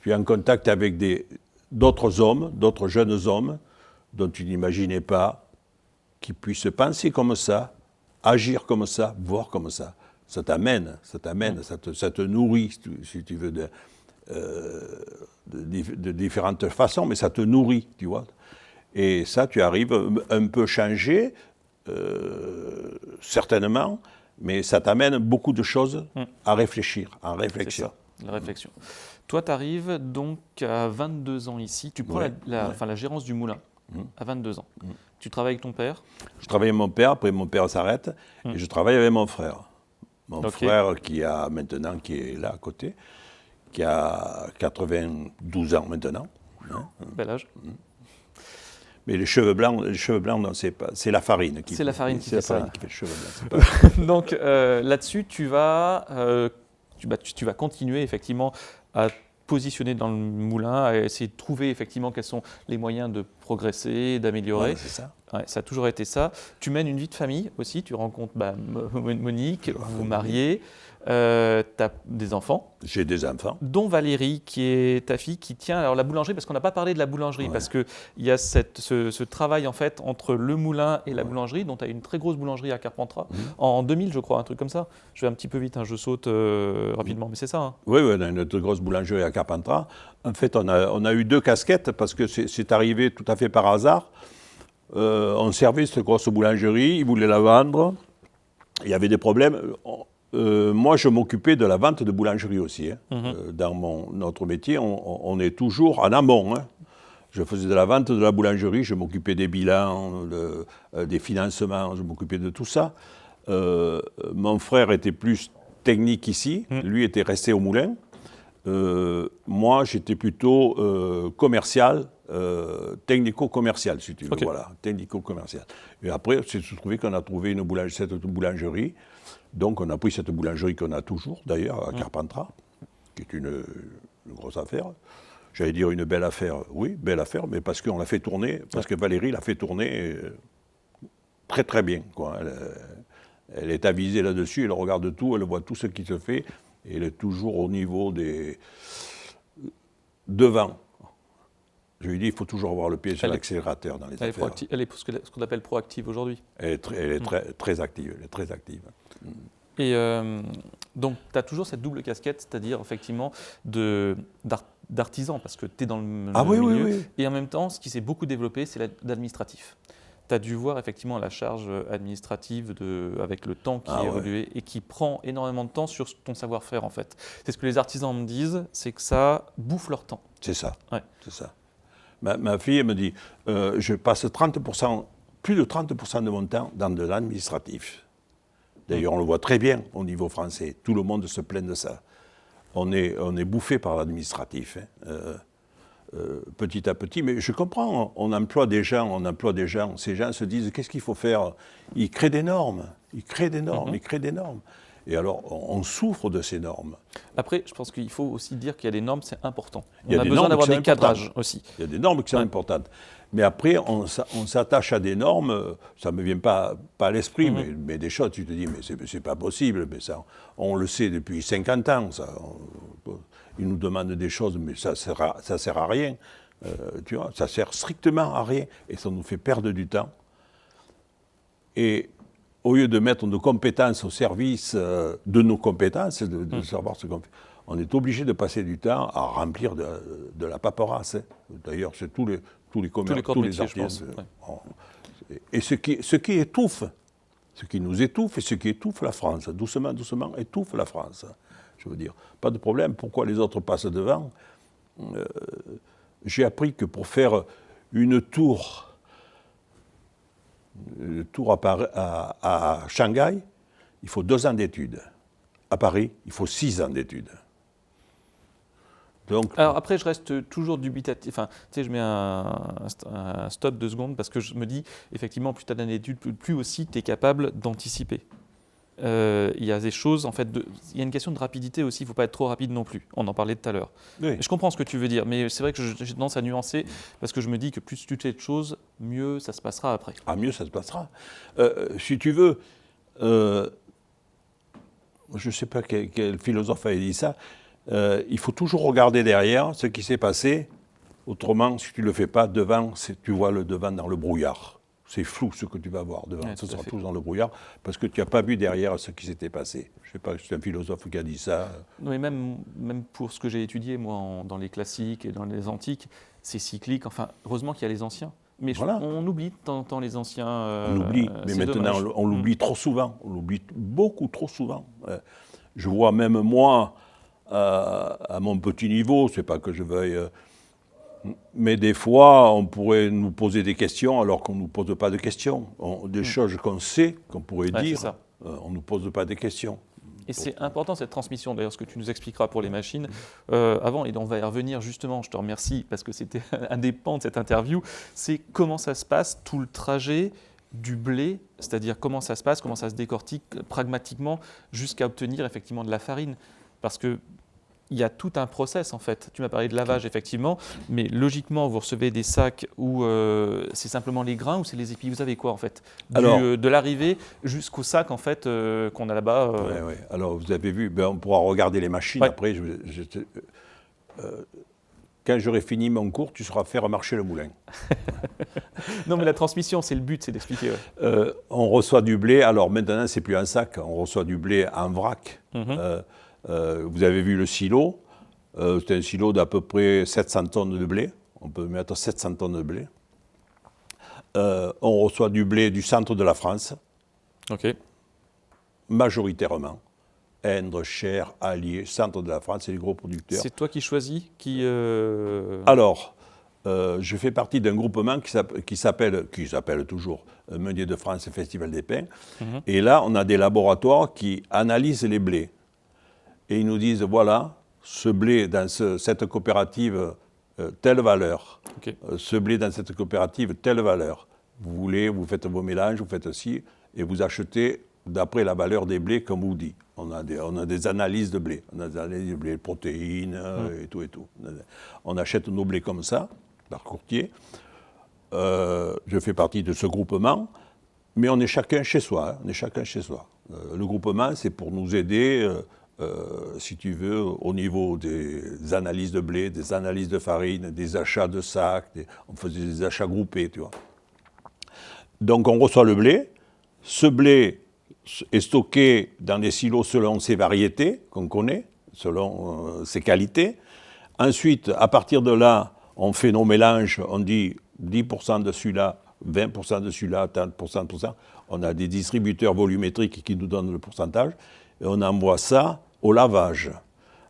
Speaker 2: Tu es en contact avec d'autres hommes, d'autres jeunes hommes, dont tu n'imaginais pas qu'ils puissent penser comme ça, agir comme ça, voir comme ça. Ça t'amène, ça te nourrit, si tu veux, de différentes façons, mais ça te nourrit, tu vois. Et ça, tu arrives un peu changé, certainement, mais ça t'amène beaucoup de choses à réfléchir, en réflexion.
Speaker 1: C'est ça, la réflexion. Toi, tu arrives donc à 22 ans ici, tu prends la gérance du moulin à 22 ans. Tu travailles avec ton père?
Speaker 2: Je travaille avec mon père, après mon père s'arrête, et je travaille avec mon frère. Mon frère qui est là à côté, qui a 92 ans maintenant. Hein.
Speaker 1: Bel âge.
Speaker 2: Mais les cheveux blancs, non, c'est la farine qui
Speaker 1: fait le
Speaker 2: cheveu blanc.
Speaker 1: Donc là-dessus, tu vas continuer effectivement à positionner dans le moulin, à essayer de trouver effectivement quels sont les moyens de progresser, d'améliorer.
Speaker 2: Ouais, c'est ça.
Speaker 1: Ouais, ça a toujours été ça. Tu mènes une vie de famille aussi, tu rencontres Monique, vous vous mariez, tu as des enfants.
Speaker 2: J'ai des enfants.
Speaker 1: Dont Valérie, qui est ta fille, qui tient alors la boulangerie, parce qu'on n'a pas parlé de la boulangerie, parce qu'il y a ce travail en fait entre le moulin et la boulangerie, dont tu as une très grosse boulangerie à Carpentras, en 2000 je crois, un truc comme ça. Je vais un petit peu vite, je saute rapidement, mais c'est ça. Hein.
Speaker 2: Oui, on a une très grosse boulangerie à Carpentras. En fait, on a eu 2 casquettes, parce que c'est arrivé tout à fait par hasard. On servait cette grosse boulangerie, ils voulaient la vendre, il y avait des problèmes. Moi, je m'occupais de la vente de boulangerie aussi. Dans notre métier, on est toujours en amont. Je faisais de la vente de la boulangerie, je m'occupais des bilans, des financements, je m'occupais de tout ça. Mon frère était plus technique ici, lui était resté au moulin. Moi, j'étais plutôt commercial, technico-commercial, si tu veux.
Speaker 1: Okay.
Speaker 2: Voilà, technico-commercial. Et après, c'est trouvé qu'on a trouvé cette boulangerie. Donc, on a pris cette boulangerie qu'on a toujours, d'ailleurs, à Carpentras, qui est une grosse affaire. J'allais dire une belle affaire, oui, belle affaire, mais parce qu'on l'a fait tourner, parce que Valérie l'a fait tourner très très bien, quoi. Elle est avisée là-dessus, elle regarde tout, elle voit tout ce qui se fait, et elle est toujours au niveau des devant. Je lui dis, il faut toujours avoir le pied sur l'accélérateur dans les affaires.
Speaker 1: Elle est ce qu'on appelle proactive aujourd'hui.
Speaker 2: Elle est très active, elle est très active.
Speaker 1: Et donc, tu as toujours cette double casquette, c'est-à-dire effectivement d'artisan, parce que tu es dans le milieu.
Speaker 2: Oui.
Speaker 1: Et en même temps, ce qui s'est beaucoup développé, c'est l'administratif. Tu as dû voir effectivement la charge administrative avec le temps qui a évolué et qui prend énormément de temps sur ton savoir-faire en fait. C'est ce que les artisans me disent, c'est que ça bouffe leur temps.
Speaker 2: C'est ça,
Speaker 1: ouais.
Speaker 2: C'est ça. Ma fille, elle me dit, je passe 30%, plus de 30% de mon temps dans de l'administratif. D'ailleurs, on le voit très bien au niveau français. Tout le monde se plaint de ça. On est bouffé par l'administratif, petit à petit. Mais je comprends, on emploie des gens. Ces gens se disent, qu'est-ce qu'il faut faire? Ils créent des normes. Et alors, on souffre de ces normes.
Speaker 1: Après, je pense qu'il faut aussi dire qu'il y a des normes, c'est important. On a besoin d'avoir des cadrages aussi.
Speaker 2: Il y a des normes qui sont importantes. Mais après, on s'attache à des normes, ça ne me vient pas à l'esprit, mais des choses, tu te dis, mais c'est pas possible. Mais ça, on le sait depuis 50 ans. Ils nous demandent des choses, mais ça sert à rien. Tu vois, ça sert strictement à rien. Et ça nous fait perdre du temps. Et au lieu de mettre nos compétences au service de nos compétences, de savoir ce qu'on fait, on est obligé de passer du temps à remplir de la paperasse. D'ailleurs, c'est tous les commerces, tous les artistes. Et ce qui étouffe, ce qui nous étouffe et ce qui étouffe la France, doucement, étouffe la France. Je veux dire, pas de problème, pourquoi les autres passent devant? J'ai appris que pour faire une tour à Shanghai, il faut 2 ans d'études. À Paris, il faut 6 ans d'études. Donc,
Speaker 1: alors après, je reste toujours dubitatif. Enfin, tu sais, je mets un stop 2 secondes parce que je me dis, effectivement, plus tu as d'années d'études, plus aussi tu es capable d'anticiper. Il y a des choses, en fait, il y a une question de rapidité aussi, il ne faut pas être trop rapide non plus. On en parlait tout à l'heure.
Speaker 2: Oui.
Speaker 1: Je comprends ce que tu veux dire, mais c'est vrai que j'ai tendance à nuancer parce que je me dis que plus tu fais de choses, mieux ça se passera après.
Speaker 2: Ah, mieux ça se passera. Si tu veux, je ne sais pas quel philosophe a dit ça, il faut toujours regarder derrière ce qui s'est passé. Autrement, si tu ne le fais pas, devant, tu vois le devant dans le brouillard. C'est flou ce que tu vas voir devant. Ce sera toujours dans le brouillard parce que tu n'as pas vu derrière ce qui s'était passé. Je ne sais pas, c'est un philosophe qui a dit ça.
Speaker 1: Oui, même pour ce que j'ai étudié, moi, dans les classiques et dans les antiques, c'est cyclique. Enfin, heureusement qu'il y a les anciens. Mais voilà. On oublie de temps en temps les anciens.
Speaker 2: On oublie, mais maintenant on l'oublie trop souvent. On l'oublie beaucoup trop souvent. Je vois même moi, à mon petit niveau, c'est pas que je veuille... mais des fois, on pourrait nous poser des questions alors qu'on ne nous pose pas de questions. Des choses qu'on sait, qu'on pourrait dire, on ne nous pose pas de questions.
Speaker 1: Et c'est important cette transmission, d'ailleurs, ce que tu nous expliqueras pour les machines. Avant, et on va y revenir justement, je te remercie parce que c'était un des pans de cette interview, c'est comment ça se passe, tout le trajet du blé, c'est-à-dire comment ça se passe, comment ça se décortique pragmatiquement jusqu'à obtenir effectivement de la farine. Parce que il y a tout un process en fait. Tu m'as parlé de lavage effectivement, mais logiquement vous recevez des sacs où c'est simplement les grains ou c'est les épis. Vous savez quoi en fait de l'arrivée jusqu'au sac en fait qu'on a là-bas.
Speaker 2: Oui. Alors vous avez vu, on pourra regarder les machines après. Quand j'aurai fini mon cours, tu sauras faire marcher le moulin.
Speaker 1: Non mais la transmission, c'est le but, c'est d'expliquer.
Speaker 2: On reçoit du blé. Alors maintenant c'est plus un sac, on reçoit du blé en vrac. Vous avez vu le silo, c'est un silo d'à peu près 700 tonnes de blé, on peut mettre 700 tonnes de blé. On reçoit du blé du centre de la France, majoritairement. Indre, Cher, Allier, centre de la France, c'est les gros producteurs.
Speaker 1: C'est toi qui choisis
Speaker 2: Alors, je fais partie d'un groupement qui s'appelle toujours Meunier de France et Festival des Pins. Et là, on a des laboratoires qui analysent les blés. Et ils nous disent, voilà, ce blé dans cette coopérative, telle valeur.
Speaker 1: Okay.
Speaker 2: Ce blé dans cette coopérative, telle valeur. Vous voulez, vous faites vos mélanges, vous faites ci, et vous achetez d'après la valeur des blés, comme vous dit. On a des analyses de blé. On a des analyses de blé, protéines et tout et tout. On achète nos blés comme ça, par courtier. Je fais partie de ce groupement, mais on est chacun chez soi. On est chacun chez soi. Le groupement, c'est pour nous aider, si tu veux, au niveau des analyses de blé, des analyses de farine, des achats de sacs. On faisait des achats groupés, tu vois. Donc on reçoit le blé. Ce blé est stocké dans des silos selon ses variétés qu'on connaît, selon ses qualités. Ensuite, à partir de là, on fait nos mélanges, on dit 10% de celui-là, 20% de celui-là, 30% de ça. On a des distributeurs volumétriques qui nous donnent le pourcentage et on envoie ça au lavage.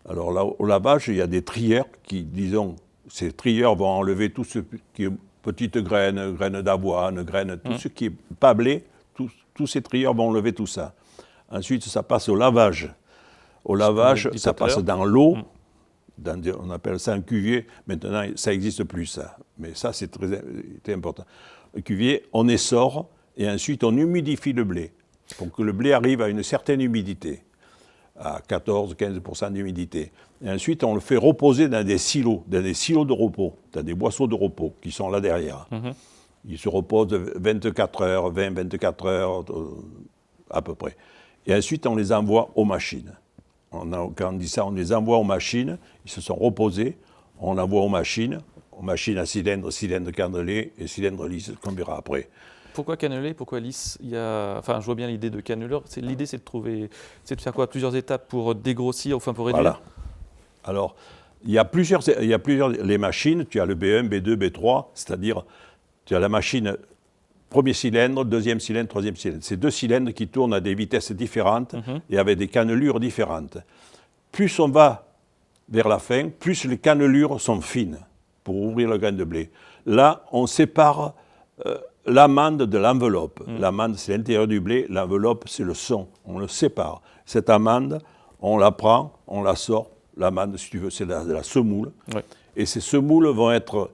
Speaker 2: Alors là, au lavage, il y a des trieurs qui, disons, ces trieurs vont enlever tout ce qui est petites graines, graines d'avoine, graines, tout ce qui n'est pas blé, tous ces trieurs vont enlever tout ça. Ensuite, ça passe au lavage. Au lavage, ça passe dans l'eau. On appelle ça un cuvier. Maintenant, ça n'existe plus, ça. Mais ça, c'est très important. Le cuvier, on essore et ensuite on humidifie le blé pour que le blé arrive à une certaine humidité, à 14-15% d'humidité. Et ensuite, on le fait reposer dans des silos de repos, dans des boisseaux de repos qui sont là derrière. Ils se reposent 24 heures, 24 heures à peu près. Et ensuite, on les envoie aux machines. Quand on dit ça, on les envoie aux machines, ils se sont reposés, on envoie aux machines à cylindre cannelé et cylindre lisse, qu'on verra après.
Speaker 1: Pourquoi cannelé, pourquoi lisse? Enfin, je vois bien l'idée de canneleur. L'idée, c'est de faire quoi? Plusieurs étapes pour dégrossir, enfin pour réduire?
Speaker 2: Voilà. Alors, il y a plusieurs les machines, tu as le B1, B2, B3, c'est-à-dire, tu as la machine premier cylindre, deuxième cylindre, troisième cylindre. C'est deux cylindres qui tournent à des vitesses différentes et avec des cannelures différentes. Plus on va vers la fin, plus les cannelures sont fines pour ouvrir le grain de blé. Là, on sépare l'amande de l'enveloppe. L'amande, c'est l'intérieur du blé, l'enveloppe, c'est le son. On le sépare. Cette amande, on la prend, on la sort. L'amande, si tu veux, c'est de la semoule. Ouais. Et ces semoules vont être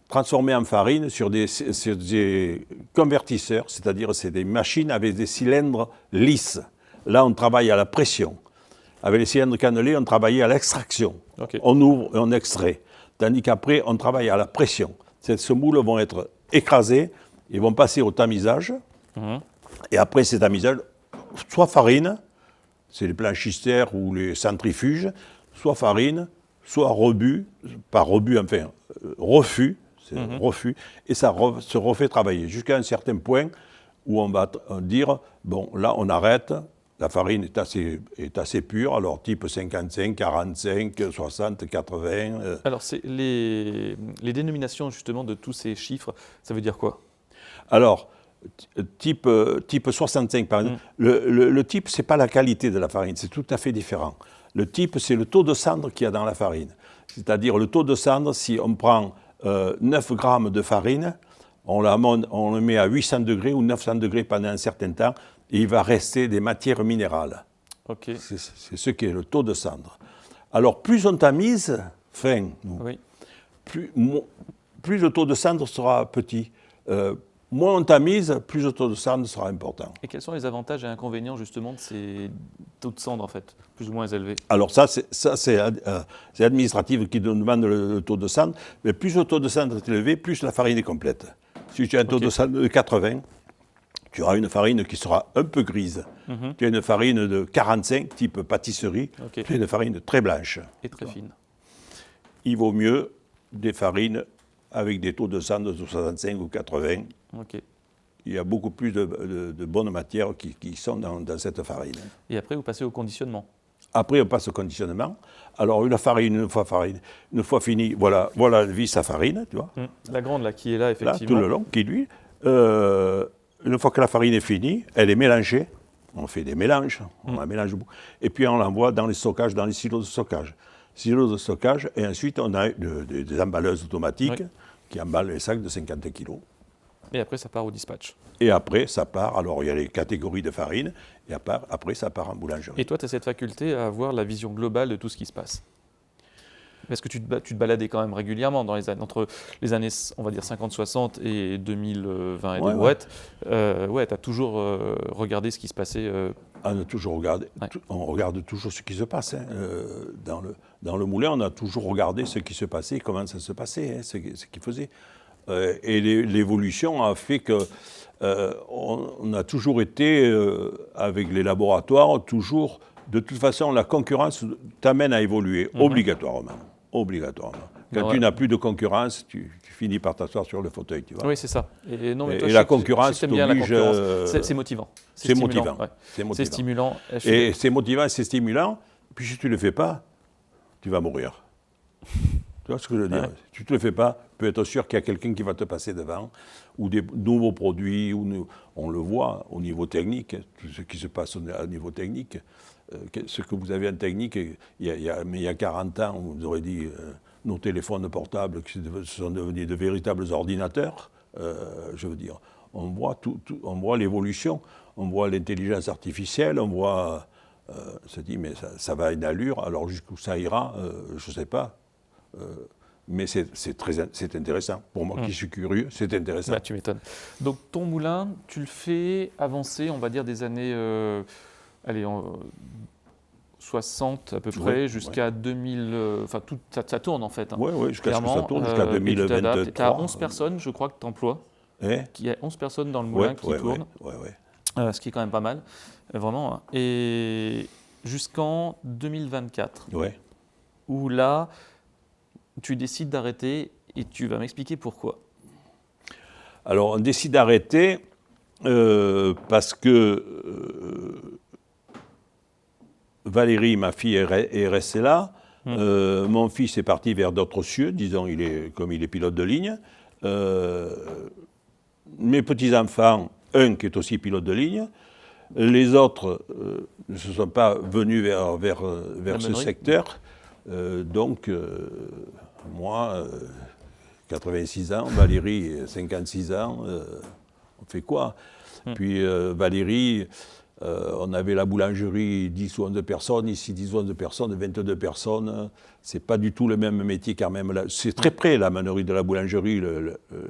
Speaker 2: transformées en farine sur des convertisseurs, c'est-à-dire c'est des machines avec des cylindres lisses. Là, on travaille à la pression. Avec les cylindres cannelés, on travaille à l'extraction. Okay. On ouvre et on extrait. Tandis qu'après, on travaille à la pression. Ces semoules vont être écrasées, ils vont passer au tamisage. Et après ces tamisages, soit farine, c'est les blanchisseurs ou les centrifuges, soit farine, soit rebut, pas rebut, enfin, refus, c'est refus, et ça se refait travailler jusqu'à un certain point où on va dire, bon, là, on arrête, la farine est assez pure, alors type 55, 45, 60, 80.
Speaker 1: Alors, c'est les dénominations, justement, de tous ces chiffres, ça veut dire quoi?
Speaker 2: Alors, type 65, par exemple, le type, ce n'est pas la qualité de la farine, c'est tout à fait différent. Le type, c'est le taux de cendre qu'il y a dans la farine. C'est-à-dire le taux de cendre, si on prend 9 grammes de farine, on le met à 800 degrés ou 900 degrés pendant un certain temps, et il va rester des matières minérales.
Speaker 1: Okay.
Speaker 2: C'est ce qui est le taux de cendre. Alors, plus on tamise, plus le taux de cendre sera petit. Moins on tamise, plus le taux de cendre sera important.
Speaker 1: Et quels sont les avantages et inconvénients justement de ces taux de cendre en fait, plus ou moins élevés?
Speaker 2: Alors ça c'est l'administratif qui nous demande le taux de cendre, mais plus le taux de cendre est élevé, plus la farine est complète. Si tu as un taux de cendre de 80, tu auras une farine qui sera un peu grise. Tu as une farine de 45, type pâtisserie, tu as une farine très blanche.
Speaker 1: Et très fine.
Speaker 2: Il vaut mieux des farines avec des taux de cendre de 65 ou 80. Il y a beaucoup plus de bonnes matières qui sont dans cette farine.
Speaker 1: Et après, vous passez au conditionnement?
Speaker 2: Après, on passe au conditionnement. Alors, une fois fini, voilà le vis à farine, tu vois.
Speaker 1: La grande, là, qui est là, effectivement.
Speaker 2: Là, tout le long, qui lui. Une fois que la farine est finie, elle est mélangée On fait des mélanges, on la mélange beaucoup. Et puis on l'envoie dans les stockages, dans les silos de stockage. Silos de stockage, et ensuite on a des emballeuses automatiques qui emballent les sacs de 50 kilos.
Speaker 1: Et après, ça part au dispatch.
Speaker 2: Et après, ça part, alors il y a les catégories de farine, et après, ça part en boulangerie.
Speaker 1: Et toi, tu as cette faculté à avoir la vision globale de tout ce qui se passe. Parce que tu te baladais quand même régulièrement entre les années, on va dire 50-60 et 2020 et de brouette. Ouais, tu as toujours regardé ce qui se passait.
Speaker 2: On a toujours regardé, on regarde toujours ce qui se passe. Hein. Dans le moulin, on a toujours regardé ce qui se passait, comment ça se passait, hein, ce qu'il faisait. Et l'évolution a fait que on a toujours été, avec les laboratoires, toujours, de toute façon, la concurrence t'amène à évoluer, obligatoirement. Quand tu n'as plus de concurrence, tu finis par t'asseoir sur le fauteuil, tu vois.
Speaker 1: Oui, c'est ça. Et
Speaker 2: la concurrence t'oblige...
Speaker 1: C'est motivant.
Speaker 2: C'est motivant.
Speaker 1: Ouais. C'est stimulant.
Speaker 2: Et c'est motivant, c'est stimulant. Puis si tu ne le fais pas, tu vas mourir. Tu vois ce que je veux dire? Si tu ne le fais pas, tu peux être sûr qu'il y a quelqu'un qui va te passer devant, ou des nouveaux produits, on le voit au niveau technique, tout ce qui se passe au niveau technique. Ce que vous avez en technique, il y a 40 ans, on vous aurait dit nos téléphones portables qui sont devenus de véritables ordinateurs. Je veux dire, on voit l'évolution, on voit l'intelligence artificielle, on voit... on se dit, mais ça va à une allure, alors jusqu'où ça ira, je ne sais pas. Mais c'est intéressant. Pour moi qui suis curieux, c'est intéressant.
Speaker 1: Bah, tu m'étonnes. Donc ton moulin, tu le fais avancer, on va dire des années 60 à peu près, jusqu'à 2000... Enfin, ça tourne en fait. Hein.
Speaker 2: Oui, jusqu'à ce que ça tourne, jusqu'à 2023.
Speaker 1: Tu as 11 personnes, je crois, que tu emploies. Il y a 11 personnes dans le moulin qui tournent. Ce qui est quand même pas mal, vraiment. Et jusqu'en 2024, où là... tu décides d'arrêter et tu vas m'expliquer pourquoi.
Speaker 2: Alors, on décide d'arrêter parce que Valérie, ma fille, est restée là. Mon fils est parti vers d'autres cieux, disons, comme il est pilote de ligne. Mes petits-enfants, un qui est aussi pilote de ligne. Les autres ne se sont pas venus vers ce secteur. Donc, moi, 86 ans, Valérie, 56 ans, on fait quoi? Puis Valérie, on avait la boulangerie, 10 ou 11 personnes, ici 10 ou 11 personnes, 22 personnes. C'est pas du tout le même métier quand même. C'est très près, la meunerie de la boulangerie.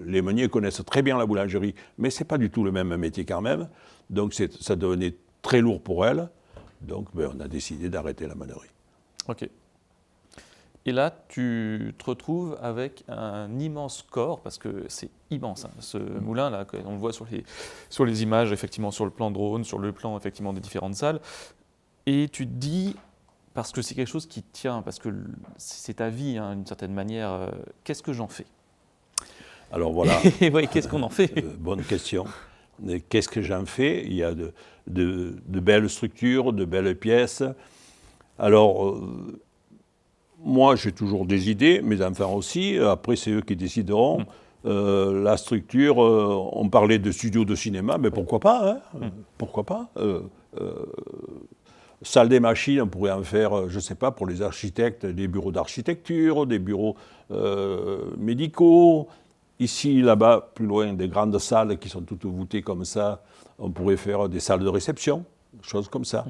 Speaker 2: Les meuniers connaissent très bien la boulangerie, mais c'est pas du tout le même métier quand même. Donc ça devenait très lourd pour elle. Donc on a décidé d'arrêter la meunerie.
Speaker 1: Ok. Et là, tu te retrouves avec un immense corps, parce que c'est immense, hein, ce moulin-là, on le voit sur les images, effectivement, sur le plan drone, sur le plan, effectivement, des différentes salles. Et tu te dis, parce que c'est quelque chose qui te tient, parce que c'est ta vie, hein, d'une certaine manière, qu'est-ce que j'en fais?
Speaker 2: Alors voilà.
Speaker 1: Oui, qu'est-ce qu'on en fait?
Speaker 2: Bonne question. Qu'est-ce que j'en fais? Il y a de belles structures, de belles pièces. Alors... moi, j'ai toujours des idées, mes enfants aussi. Après, c'est eux qui décideront. La structure, on parlait de studio de cinéma, mais pourquoi pas, hein? Pourquoi pas? Salle des machines, on pourrait en faire, je ne sais pas, pour les architectes, des bureaux d'architecture, des bureaux médicaux. Ici, là-bas, plus loin, des grandes salles qui sont toutes voûtées comme ça. On pourrait faire des salles de réception. Choses comme ça.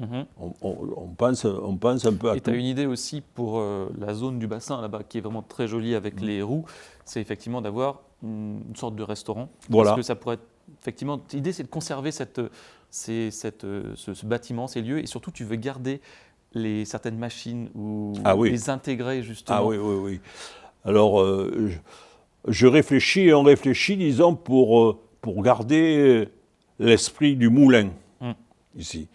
Speaker 2: On pense un peu à tout.
Speaker 1: Et tu as une idée aussi pour la zone du bassin là-bas, qui est vraiment très jolie avec les roues, c'est effectivement d'avoir une sorte de restaurant.
Speaker 2: Voilà.
Speaker 1: Parce que ça pourrait être, effectivement, l'idée c'est de conserver ce bâtiment, ces lieux, et surtout tu veux garder certaines machines ou les intégrer justement.
Speaker 2: Ah oui. Alors, on réfléchit, disons, pour garder l'esprit du moulin. Ici.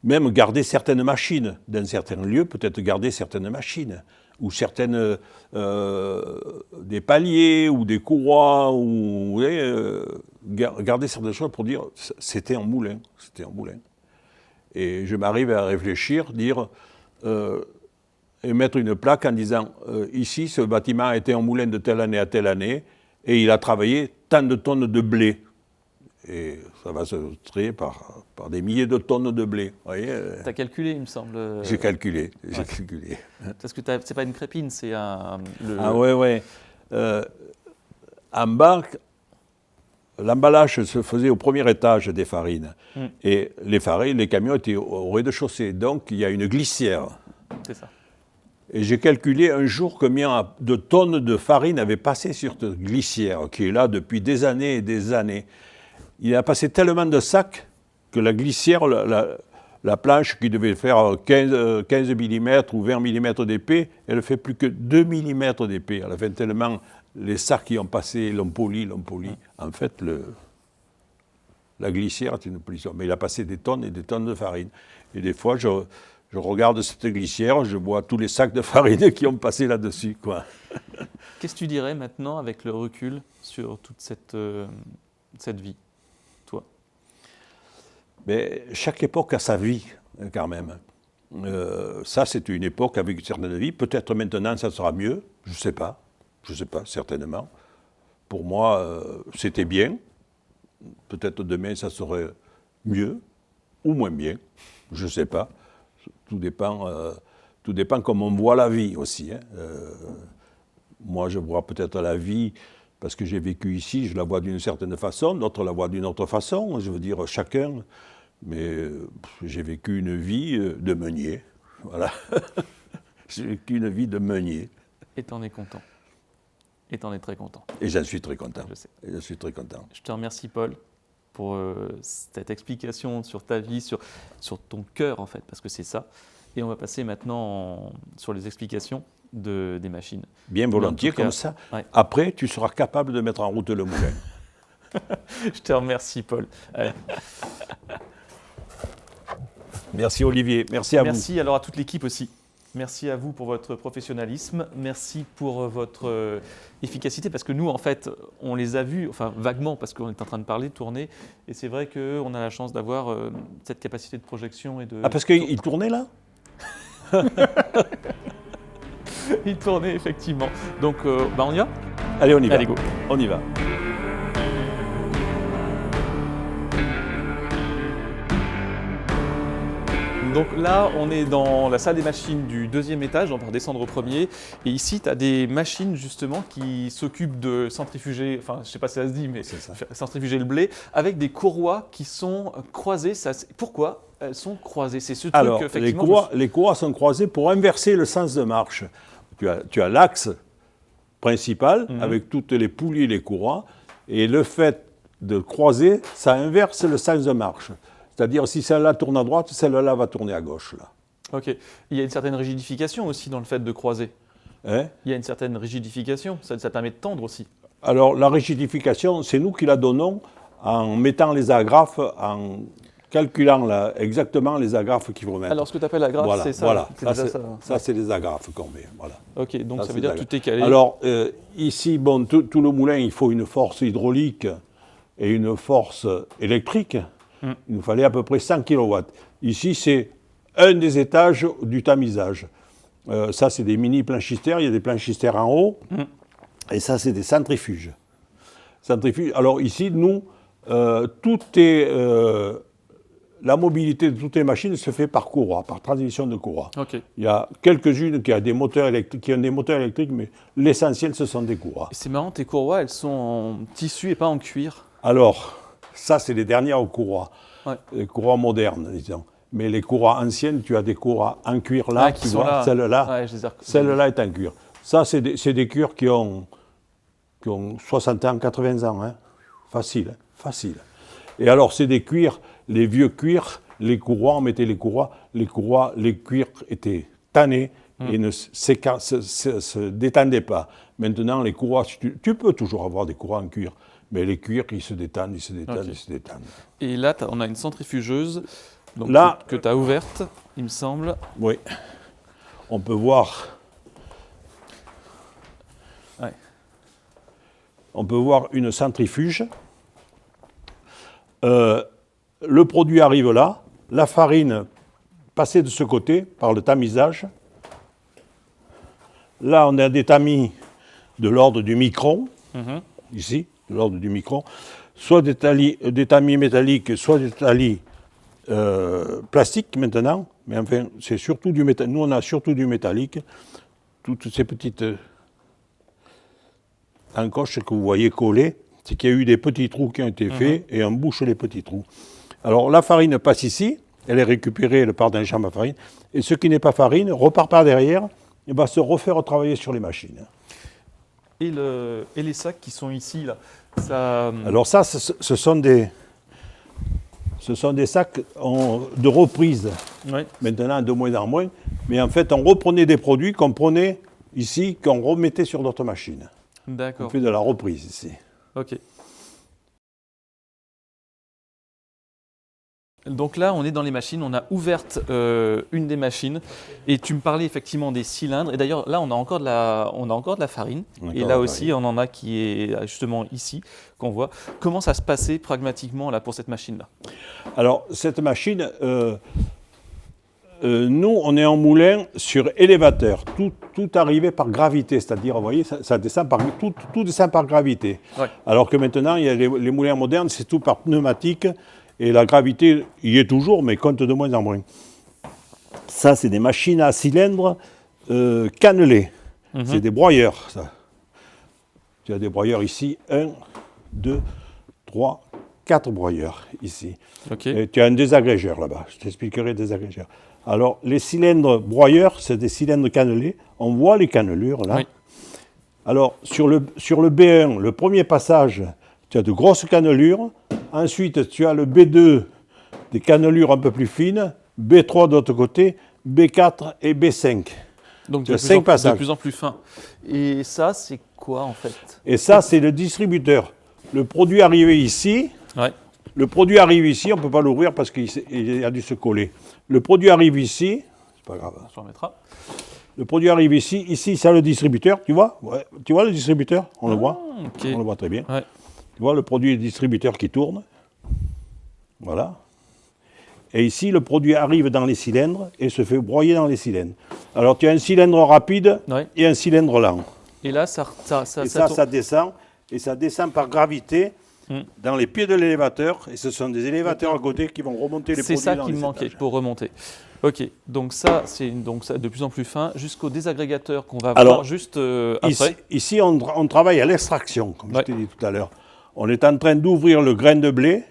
Speaker 2: Même garder certaines machines. Dans certains lieux, peut-être garder certaines machines. Ou certaines... des paliers, ou des courroies, ou... garder certaines choses pour dire, c'était un moulin. Et je m'arrive à réfléchir, dire... et mettre une plaque en disant, ici, ce bâtiment a été un moulin de telle année à telle année, et il a travaillé tant de tonnes de blé. Et ça va se traiter par des milliers de tonnes de blé. Vous voyez,
Speaker 1: Tu as calculé, il me semble.
Speaker 2: j'ai calculé.
Speaker 1: Parce que c'est pas une crépine, c'est un.
Speaker 2: Ah ouais. En bas, l'emballage se faisait au premier étage des farines. Et les farines, les camions étaient au rez-de-chaussée. Donc il y a une glissière.
Speaker 1: C'est ça.
Speaker 2: Et j'ai calculé un jour combien de tonnes de farine avaient passé sur cette glissière, qui est là depuis des années et des années. Il a passé tellement de sacs que la glissière, la planche qui devait faire 15 mm ou 20 mm d'épais, elle ne fait plus que 2 mm d'épais. À la fin, tellement les sacs qui ont passé l'ont poli. En fait, la glissière est une pollution. Mais il a passé des tonnes et des tonnes de farine. Et des fois, je regarde cette glissière, je vois tous les sacs de farine qui ont passé là-dessus, quoi.
Speaker 1: Qu'est-ce que tu dirais maintenant, avec le recul, sur toute cette vie, toi?
Speaker 2: Mais chaque époque a sa vie, quand même. Ça, c'est une époque avec une certaine vie. Peut-être maintenant, ça sera mieux. Je ne sais pas, certainement. Pour moi, c'était bien. Peut-être demain, ça serait mieux ou moins bien. Je ne sais pas. Tout dépend comment on voit la vie aussi. Moi, je vois peut-être la vie, parce que j'ai vécu ici, je la vois d'une certaine façon, d'autres la voient d'une autre façon, je veux dire chacun. Mais j'ai vécu une vie de meunier. Voilà. J'ai vécu une vie de meunier.
Speaker 1: Et t'en es content. Et t'en es très content.
Speaker 2: Et j'en suis très content.
Speaker 1: Je sais.
Speaker 2: Et je suis très content.
Speaker 1: Je te remercie, Paul, pour cette explication sur ta vie, sur ton cœur, en fait, parce que c'est ça. Et on va passer maintenant sur les explications des machines.
Speaker 2: Bien volontiers, comme ça. Ouais. Après, tu seras capable de mettre en route le moulin.
Speaker 1: Je te remercie, Paul.
Speaker 2: Merci, Olivier. Merci à vous.
Speaker 1: Merci alors à toute l'équipe aussi. Merci à vous pour votre professionnalisme. Merci pour votre efficacité, parce que nous, en fait, on les a vus, enfin vaguement, parce qu'on est en train de parler, tourner. Et c'est vrai qu'on a la chance d'avoir cette capacité de projection et de...
Speaker 2: Ah, parce qu'il tournait là?
Speaker 1: Il tournait, effectivement. Donc, on y va?
Speaker 2: Allez, on y va.
Speaker 1: Allez, go.
Speaker 2: On y va.
Speaker 1: Donc là, on est dans la salle des machines du 2e étage, on va redescendre au 1er. Et ici, tu as des machines justement qui s'occupent de centrifuger, enfin je ne sais pas si ça se dit, mais centrifuger le blé, avec des courroies qui sont croisées. Pourquoi elles sont croisées? C'est ce truc,
Speaker 2: alors,
Speaker 1: effectivement.
Speaker 2: Les courroies sont croisées pour inverser le sens de marche. Tu as l'axe principal avec toutes les poulies et les courroies, et le fait de croiser, ça inverse le sens de marche. C'est-à-dire, si celle-là tourne à droite, celle-là va tourner à gauche. Là.
Speaker 1: Ok. Il y a une certaine rigidification aussi dans le fait de croiser.
Speaker 2: Hein?
Speaker 1: Il y a une certaine rigidification, ça permet de tendre aussi.
Speaker 2: Alors, la rigidification, c'est nous qui la donnons en mettant les agrafes, en calculant exactement les agrafes qu'il faut mettre.
Speaker 1: Alors, ce que tu appelles agrafe,
Speaker 2: voilà,
Speaker 1: c'est ça?
Speaker 2: Voilà,
Speaker 1: ça,
Speaker 2: c'est les agrafes qu'on met. Voilà.
Speaker 1: Ok, donc ça veut dire que tout est calé.
Speaker 2: Alors, ici, bon, tout le moulin, il faut une force hydraulique et une force électrique. Il nous fallait à peu près 100 kW. Ici, c'est un des étages du tamisage. Ça, c'est des mini planchistères. Il y a des planchistères en haut. Et ça, c'est des centrifuges. Alors ici, nous, la mobilité de toutes les machines se fait par courroie, par transmission de courroie.
Speaker 1: Okay.
Speaker 2: Il y a quelques-unes qui ont des moteurs électriques, mais l'essentiel, ce sont des courroies.
Speaker 1: C'est marrant, tes courroies, elles sont en tissu et pas en cuir.
Speaker 2: Alors, ça, c'est les dernières courroies,
Speaker 1: ouais.
Speaker 2: Les courroies modernes, disons. Mais les courroies anciennes, tu as des courroies en cuir là, tu vois, celle-là, celle-là est en cuir. Ça, c'est des cuirs qui ont 60 ans, 80 ans, hein. Facile. Et alors, c'est des cuirs, les vieux cuirs, les courroies, on mettait les cuirs étaient tannés et ne se détendaient pas. Maintenant, les courroies, tu peux toujours avoir des courroies en cuir, mais les cuirs, ils se détendent.
Speaker 1: Et là, on a une centrifugeuse donc, là, que tu as ouverte, il me semble.
Speaker 2: Oui. On peut voir.
Speaker 1: Ouais.
Speaker 2: On peut voir une centrifuge. Le produit arrive là. La farine passée de ce côté par le tamisage. Là, on a des tamis de l'ordre du micron. Ici, de l'ordre du micron, soit des tamis métalliques, soit des tamis plastiques maintenant, mais enfin, c'est surtout du métallique. Nous, on a surtout du métallique. Toutes ces petites encoches que vous voyez collées, c'est qu'il y a eu des petits trous qui ont été faits et on bouche les petits trous. Alors, la farine passe ici, elle est récupérée, elle part dans les chambres à farine, et ce qui n'est pas farine repart par derrière et va se refaire travailler sur les machines.
Speaker 1: Et les sacs qui sont ici, là, ça...
Speaker 2: Alors ça, ce sont des sacs de reprise, maintenant de moins en moins, mais en fait, on reprenait des produits qu'on prenait ici, qu'on remettait sur d'autres machines.
Speaker 1: D'accord.
Speaker 2: On fait de la reprise ici.
Speaker 1: Ok. Donc là, on est dans les machines, on a ouverte une des machines et tu me parlais effectivement des cylindres. Et d'ailleurs, là, on a encore de la farine. Et là aussi, on en a qui est justement ici, qu'on voit. Comment ça se passait pragmatiquement là, pour cette machine-là?
Speaker 2: Alors, cette machine, nous, on est en moulin sur élévateur. Tout arrivait par gravité, c'est-à-dire, vous voyez, ça descend tout descend par gravité.
Speaker 1: Ouais.
Speaker 2: Alors que maintenant, il y a les moulins modernes, c'est tout par pneumatique. Et la gravité y est toujours, mais compte de moins en moins. Ça, c'est des machines à cylindres cannelés. C'est des broyeurs, ça. Tu as des broyeurs ici. 1, 2, 3, 4 broyeurs ici.
Speaker 1: Okay.
Speaker 2: Et tu as un désagrégeur là-bas. Je t'expliquerai le désagrégeur. Alors, les cylindres broyeurs, c'est des cylindres cannelés. On voit les cannelures, là. Oui. Alors, sur le B1, le premier passage, tu as de grosses cannelures. Ensuite, tu as le B2, des cannelures un peu plus fines, B3 de l'autre côté, B4 et B5.
Speaker 1: Donc tu as 5 passages. De plus en plus fin. Et ça, c'est quoi en fait?
Speaker 2: Et ça, c'est le distributeur. Le produit arrivé ici, on ne peut pas l'ouvrir parce qu'il a dû se coller. Le produit arrive ici, c'est pas grave.
Speaker 1: On remettra.
Speaker 2: Le produit arrive ici, c'est le distributeur, tu vois? Ouais. Tu vois le distributeur? On le voit. Okay. On le voit très bien. Ouais. Tu vois le produit distributeur qui tourne. Voilà. Et ici, le produit arrive dans les cylindres et se fait broyer dans les cylindres. Alors, tu as un cylindre rapide et un cylindre lent.
Speaker 1: Et là, ça
Speaker 2: descend. Et ça descend par gravité dans les pieds de l'élévateur. Et ce sont des élévateurs à côté qui vont remonter les produits.
Speaker 1: C'est ça qui me manquait pour remonter. Ok, donc ça, c'est de plus en plus fin, jusqu'au désagrégateur qu'on va voir juste après.
Speaker 2: Ici, on travaille à l'extraction, comme je t'ai dit tout à l'heure. On est en train d'ouvrir le grain de blé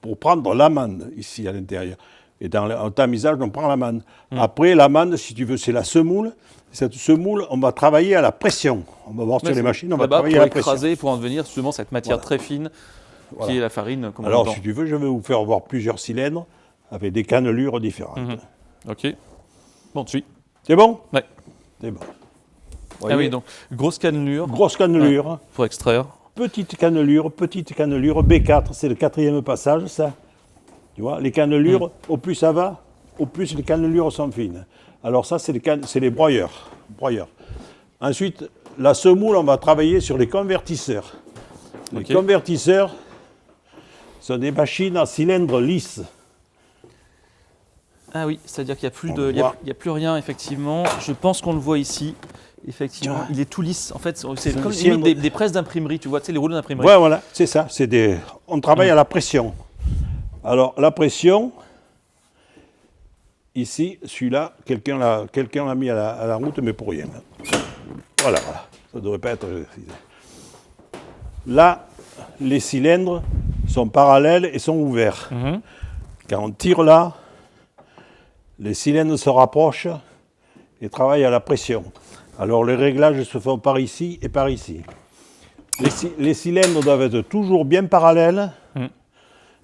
Speaker 2: pour prendre l'amande ici à l'intérieur. Et dans le tamisage, on prend l'amande. Après, l'amande, si tu veux, c'est la semoule. Cette semoule, on va travailler à la pression. On va voir sur les machines, on va travailler à la pression.
Speaker 1: Pour écraser, pour en devenir justement cette matière très fine qui est la farine. Comme
Speaker 2: alors, si tu veux, je vais vous faire voir plusieurs cylindres avec des cannelures différentes.
Speaker 1: Ok. Bon, tu suis.
Speaker 2: C'est bon?
Speaker 1: Oui.
Speaker 2: C'est bon.
Speaker 1: Ah oui, donc grosse cannelure.
Speaker 2: Grosse cannelure.
Speaker 1: Pour extraire.
Speaker 2: Petite cannelure, B4, c'est le 4e passage, ça. Tu vois, les cannelures, au plus ça va, au plus les cannelures sont fines. Alors ça, c'est les broyeurs. Ensuite, la semoule, on va travailler sur les convertisseurs. Les convertisseurs sont des machines à cylindre lisse.
Speaker 1: Ah oui, c'est-à-dire qu'il n'y a plus rien, effectivement. Je pense qu'on le voit ici. Effectivement, il est tout lisse. En fait, c'est comme des presses d'imprimerie, tu vois, tu sais, les rouleaux d'imprimerie.
Speaker 2: Ouais, voilà, c'est ça. On travaille à la pression. Alors, la pression, ici, celui-là, quelqu'un l'a mis à la route, mais pour rien. Voilà. Ça ne devrait pas être... Là, les cylindres sont parallèles et sont ouverts. Quand on tire là, les cylindres se rapprochent et travaillent à la pression. Alors, les réglages se font par ici et par ici. Les cylindres doivent être toujours bien parallèles,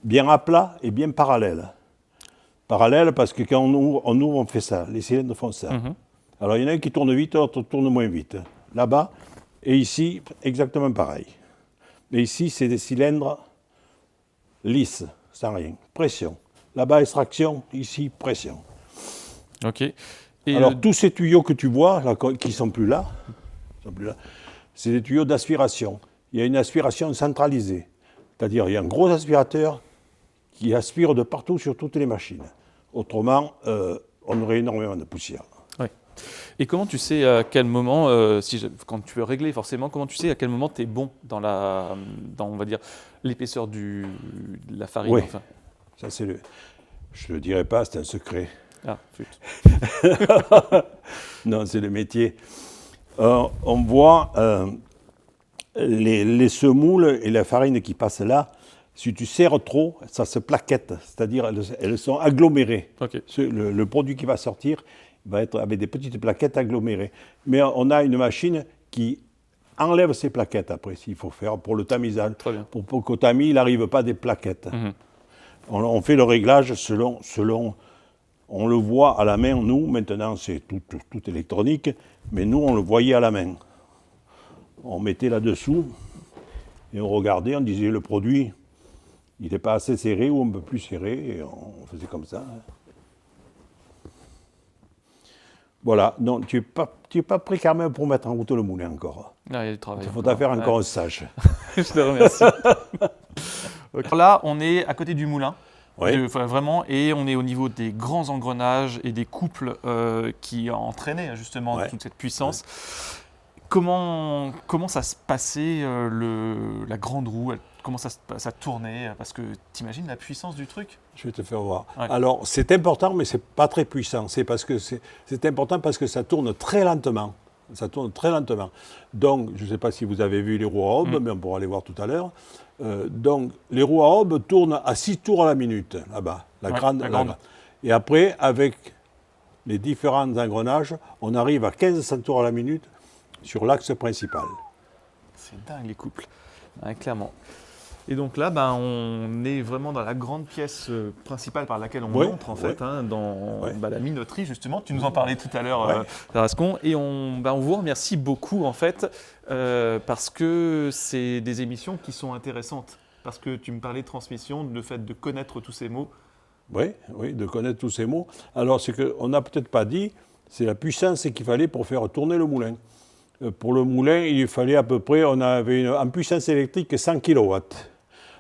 Speaker 2: bien à plat et bien parallèles. Parallèles parce que quand on ouvre, on fait ça. Les cylindres font ça. Alors, il y en a un qui tourne vite, l'autre tourne moins vite. Là-bas, et ici, exactement pareil. Mais ici, c'est des cylindres lisses, sans rien. Pression. Là-bas, extraction. Ici, pression.
Speaker 1: OK.
Speaker 2: Et alors, tous ces tuyaux que tu vois, là, qui ne sont plus là, c'est des tuyaux d'aspiration. Il y a une aspiration centralisée. C'est-à-dire, il y a un gros aspirateur qui aspire de partout sur toutes les machines. Autrement, on aurait énormément de poussière.
Speaker 1: Oui. Et comment tu sais à quel moment, quand tu veux régler forcément, comment tu sais à quel moment tu es bon dans on va dire, l'épaisseur de la farine
Speaker 2: Oui,
Speaker 1: enfin.
Speaker 2: ça c'est le... Je ne le dirai pas, c'est un secret.
Speaker 1: Ah, flûte.
Speaker 2: Non, c'est le métier. On voit les semoules et la farine qui passent là. Si tu serres trop, ça se plaquette, c'est-à-dire elles sont agglomérées.
Speaker 1: Ok.
Speaker 2: Le produit qui va sortir va être avec des petites plaquettes agglomérées. Mais on a une machine qui enlève ces plaquettes après, s'il faut faire, pour le tamisage.
Speaker 1: Très bien.
Speaker 2: Pour qu'au tamis, il n'arrive pas des plaquettes.
Speaker 1: Mhm.
Speaker 2: On fait le réglage selon... On le voit à la main, nous, maintenant c'est tout électronique, mais nous on le voyait à la main. On mettait là-dessous et on regardait, on disait le produit, il n'est pas assez serré ou un peu plus serré, et on faisait comme ça. Voilà, non, tu n'es pas prêt quand même pour mettre en route le moulin encore.
Speaker 1: Ah, il y a du travail.
Speaker 2: Il faudra faire encore un stage.
Speaker 1: Je te remercie. Ok. Là, on est à côté du moulin.
Speaker 2: Oui.
Speaker 1: Vraiment, et on est au niveau des grands engrenages et des couples qui entraînaient justement toute cette puissance. Ouais. Comment ça se passait la grande roue? Comment ça tournait? Parce que t'imagines la puissance du truc?
Speaker 2: Je vais te faire voir.
Speaker 1: Ouais.
Speaker 2: Alors, c'est important, mais c'est pas très puissant. C'est important parce que ça tourne très lentement. Ça tourne très lentement. Donc, je ne sais pas si vous avez vu les roues à aubes, mais on pourra les voir tout à l'heure. Donc, les roues à aubes tournent à 6 tours à la minute, là-bas, la grande. Et après, avec les différents engrenages, on arrive à 1500 tours à la minute sur l'axe principal.
Speaker 1: C'est dingue, les couples, ouais, clairement. Et donc là, on est vraiment dans la grande pièce principale par laquelle on entre, en fait, dans la minoterie, justement. Tu nous en parlais tout à l'heure, Tarascon. Et on vous remercie beaucoup, en fait, parce que c'est des émissions qui sont intéressantes. Parce que tu me parlais de transmission, le fait de connaître tous ces mots.
Speaker 2: Oui, de connaître tous ces mots. Alors, ce qu'on n'a peut-être pas dit, c'est la puissance qu'il fallait pour faire tourner le moulin. Pour le moulin, il fallait à peu près, on avait en puissance électrique 100 kW.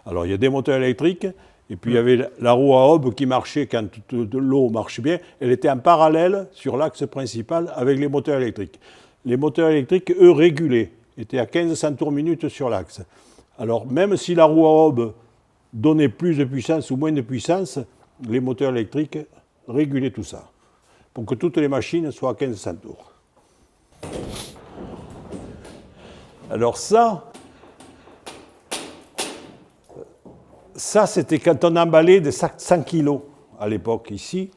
Speaker 2: Alors, il y a des moteurs électriques, et puis il y avait la roue à aubes qui marchait quand l'eau marche bien. Elle était en parallèle sur l'axe principal avec les moteurs électriques. Les moteurs électriques, eux, régulaient, étaient à 1500 tours minute sur l'axe. Alors, même si la roue à aubes donnait plus de puissance ou moins de puissance, les moteurs électriques régulaient tout ça, pour que toutes les machines soient à 1500 tours. Alors ça c'était quand on emballait des sacs de 100 kilos à l'époque ici.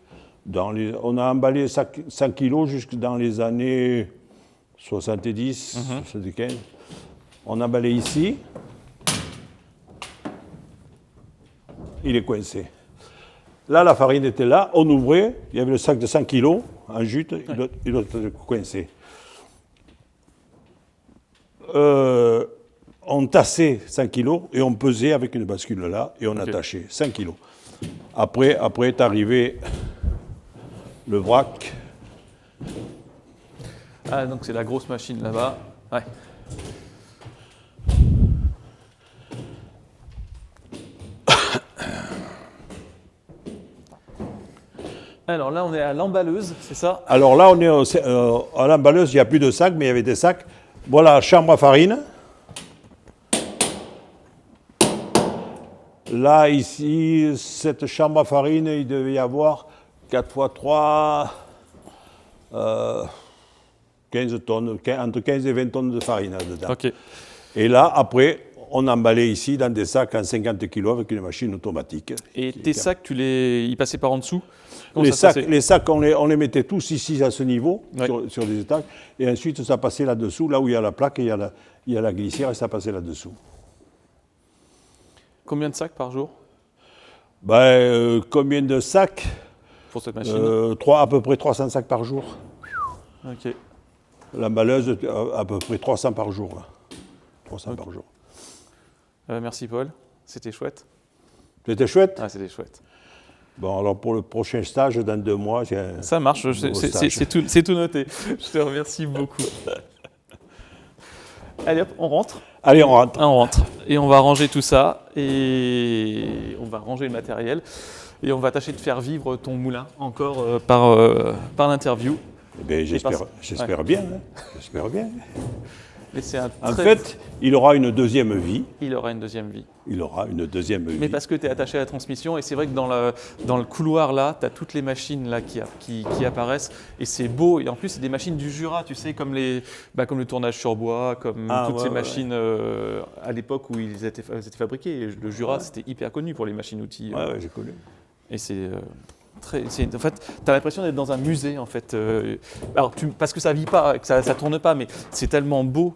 Speaker 2: On a emballé 100 kilos jusque dans les années 70, 75. On emballait ici. Il est coincé. Là, la farine était là, on ouvrait, il y avait le sac de 100 kilos en jute, il doit être coincé. On tassait 100 kilos et on pesait avec une bascule là et on attachait 100 kilos. Après est arrivé le vrac.
Speaker 1: Ah, donc c'est la grosse machine là-bas. Ouais. Alors là, on est à l'emballeuse, c'est ça?
Speaker 2: Alors là, on est à l'emballeuse, il n'y a plus de sacs, mais il y avait des sacs. Voilà, chambre à farine. Là, ici, cette chambre à farine, il devait y avoir 4 x 3, 15 tonnes, entre 15 et 20 tonnes de farine là-dedans.
Speaker 1: Okay.
Speaker 2: Et là, après, on emballait ici dans des sacs en 50 kg avec une machine automatique.
Speaker 1: Et tes sacs, ils passaient par en dessous?
Speaker 2: Les sacs, on les mettait tous ici à ce niveau, sur des étages, et ensuite ça passait là-dessous, là où il y a la plaque, il y a la glissière, et ça passait là-dessous.
Speaker 1: Combien de sacs par jour?
Speaker 2: Combien de sacs?
Speaker 1: Pour cette machine
Speaker 2: à peu près 300 sacs par jour.
Speaker 1: Ok.
Speaker 2: L'emballeuse, à peu près 300 par jour. Là. 300 par jour.
Speaker 1: Merci Paul, c'était chouette.
Speaker 2: C'était chouette?
Speaker 1: Ah, c'était chouette.
Speaker 2: Bon, alors pour le prochain stage, dans 2 mois,
Speaker 1: ça marche, c'est tout noté. Je te remercie beaucoup. Allez hop, on rentre.
Speaker 2: Allez, on rentre.
Speaker 1: On rentre. Et on va ranger tout ça, et on va ranger le matériel, et on va tâcher de faire vivre ton moulin encore par l'interview.
Speaker 2: Eh bien, j'espère bien. Hein. J'espère bien.
Speaker 1: Mais c'est
Speaker 2: En fait, il aura une deuxième vie.
Speaker 1: Il aura une deuxième vie.
Speaker 2: Il aura une deuxième vie.
Speaker 1: Mais parce que tu es attaché à la transmission, et c'est vrai que dans le couloir là, tu as toutes les machines là qui apparaissent, et c'est beau, et en plus c'est des machines du Jura, tu sais, comme le tournage sur bois, comme toutes ces machines à l'époque où ils étaient fabriqués. Et le Jura, c'était hyper connu pour les machines-outils.
Speaker 2: Ouais, j'ai connu.
Speaker 1: Et c'est... en fait, tu as l'impression d'être dans un musée, en fait. Alors, parce que ça vit pas, que ça tourne pas, mais c'est tellement beau,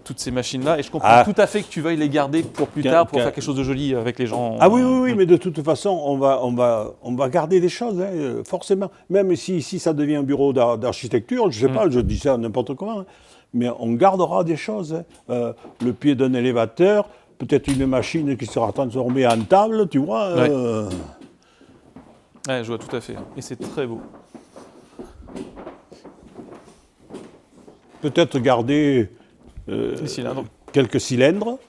Speaker 1: toutes ces machines-là. Et je comprends tout à fait que tu veuilles les garder pour plus tard, pour faire quelque chose de joli avec les gens.
Speaker 2: Ah oui, mais de toute façon, on va garder des choses, hein, forcément. Même si ici, ça devient un bureau d'architecture, je ne sais pas, je dis ça n'importe comment, hein, mais on gardera des choses. Hein. Le pied d'un élévateur, peut-être une machine qui sera transformée en table, tu vois.
Speaker 1: Ouais, je vois tout à fait. Et c'est très beau.
Speaker 2: Peut-être garder quelques cylindres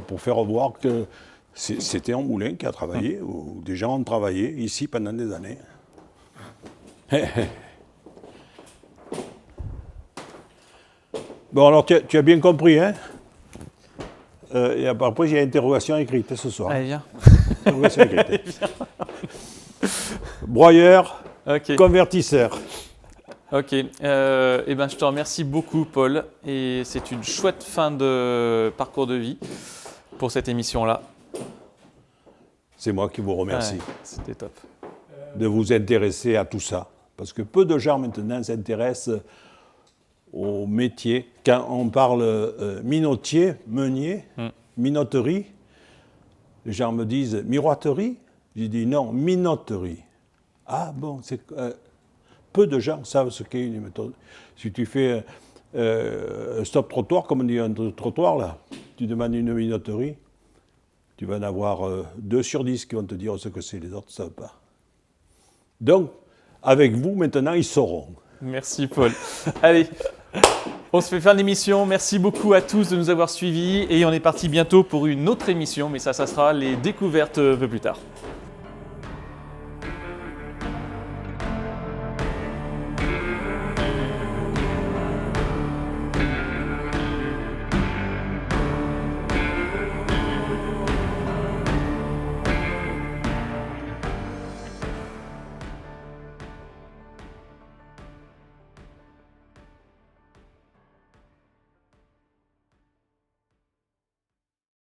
Speaker 2: pour faire voir que c'était un moulin qui a travaillé, où des gens ont travaillé ici pendant des années. Bon, alors tu as bien compris, hein? Et après, il y a interrogation écrite ce soir.
Speaker 1: Allez, viens.
Speaker 2: Interrogation écrite. Broyeur, convertisseur.
Speaker 1: Ok, je te remercie beaucoup, Paul, et c'est une chouette fin de parcours de vie pour cette émission-là.
Speaker 2: C'est moi qui vous remercie.
Speaker 1: Ouais, c'était top.
Speaker 2: De vous intéresser à tout ça, parce que peu de gens maintenant s'intéressent au métier. Quand on parle minotier, meunier, minoterie, les gens me disent miroiterie. Je dis non, minoterie. Ah bon, peu de gens savent ce qu'est une méthode. Si tu fais un stop-trottoir, comme on dit un trottoir, là, tu demandes une minoterie, tu vas en avoir 2 sur 10 qui vont te dire ce que c'est, les autres ne savent pas. Donc, avec vous, maintenant, ils sauront.
Speaker 1: Merci, Paul. Allez, on se fait fin de l'émission. Merci beaucoup à tous de nous avoir suivis. Et on est parti bientôt pour une autre émission, mais ça sera les découvertes un peu plus tard.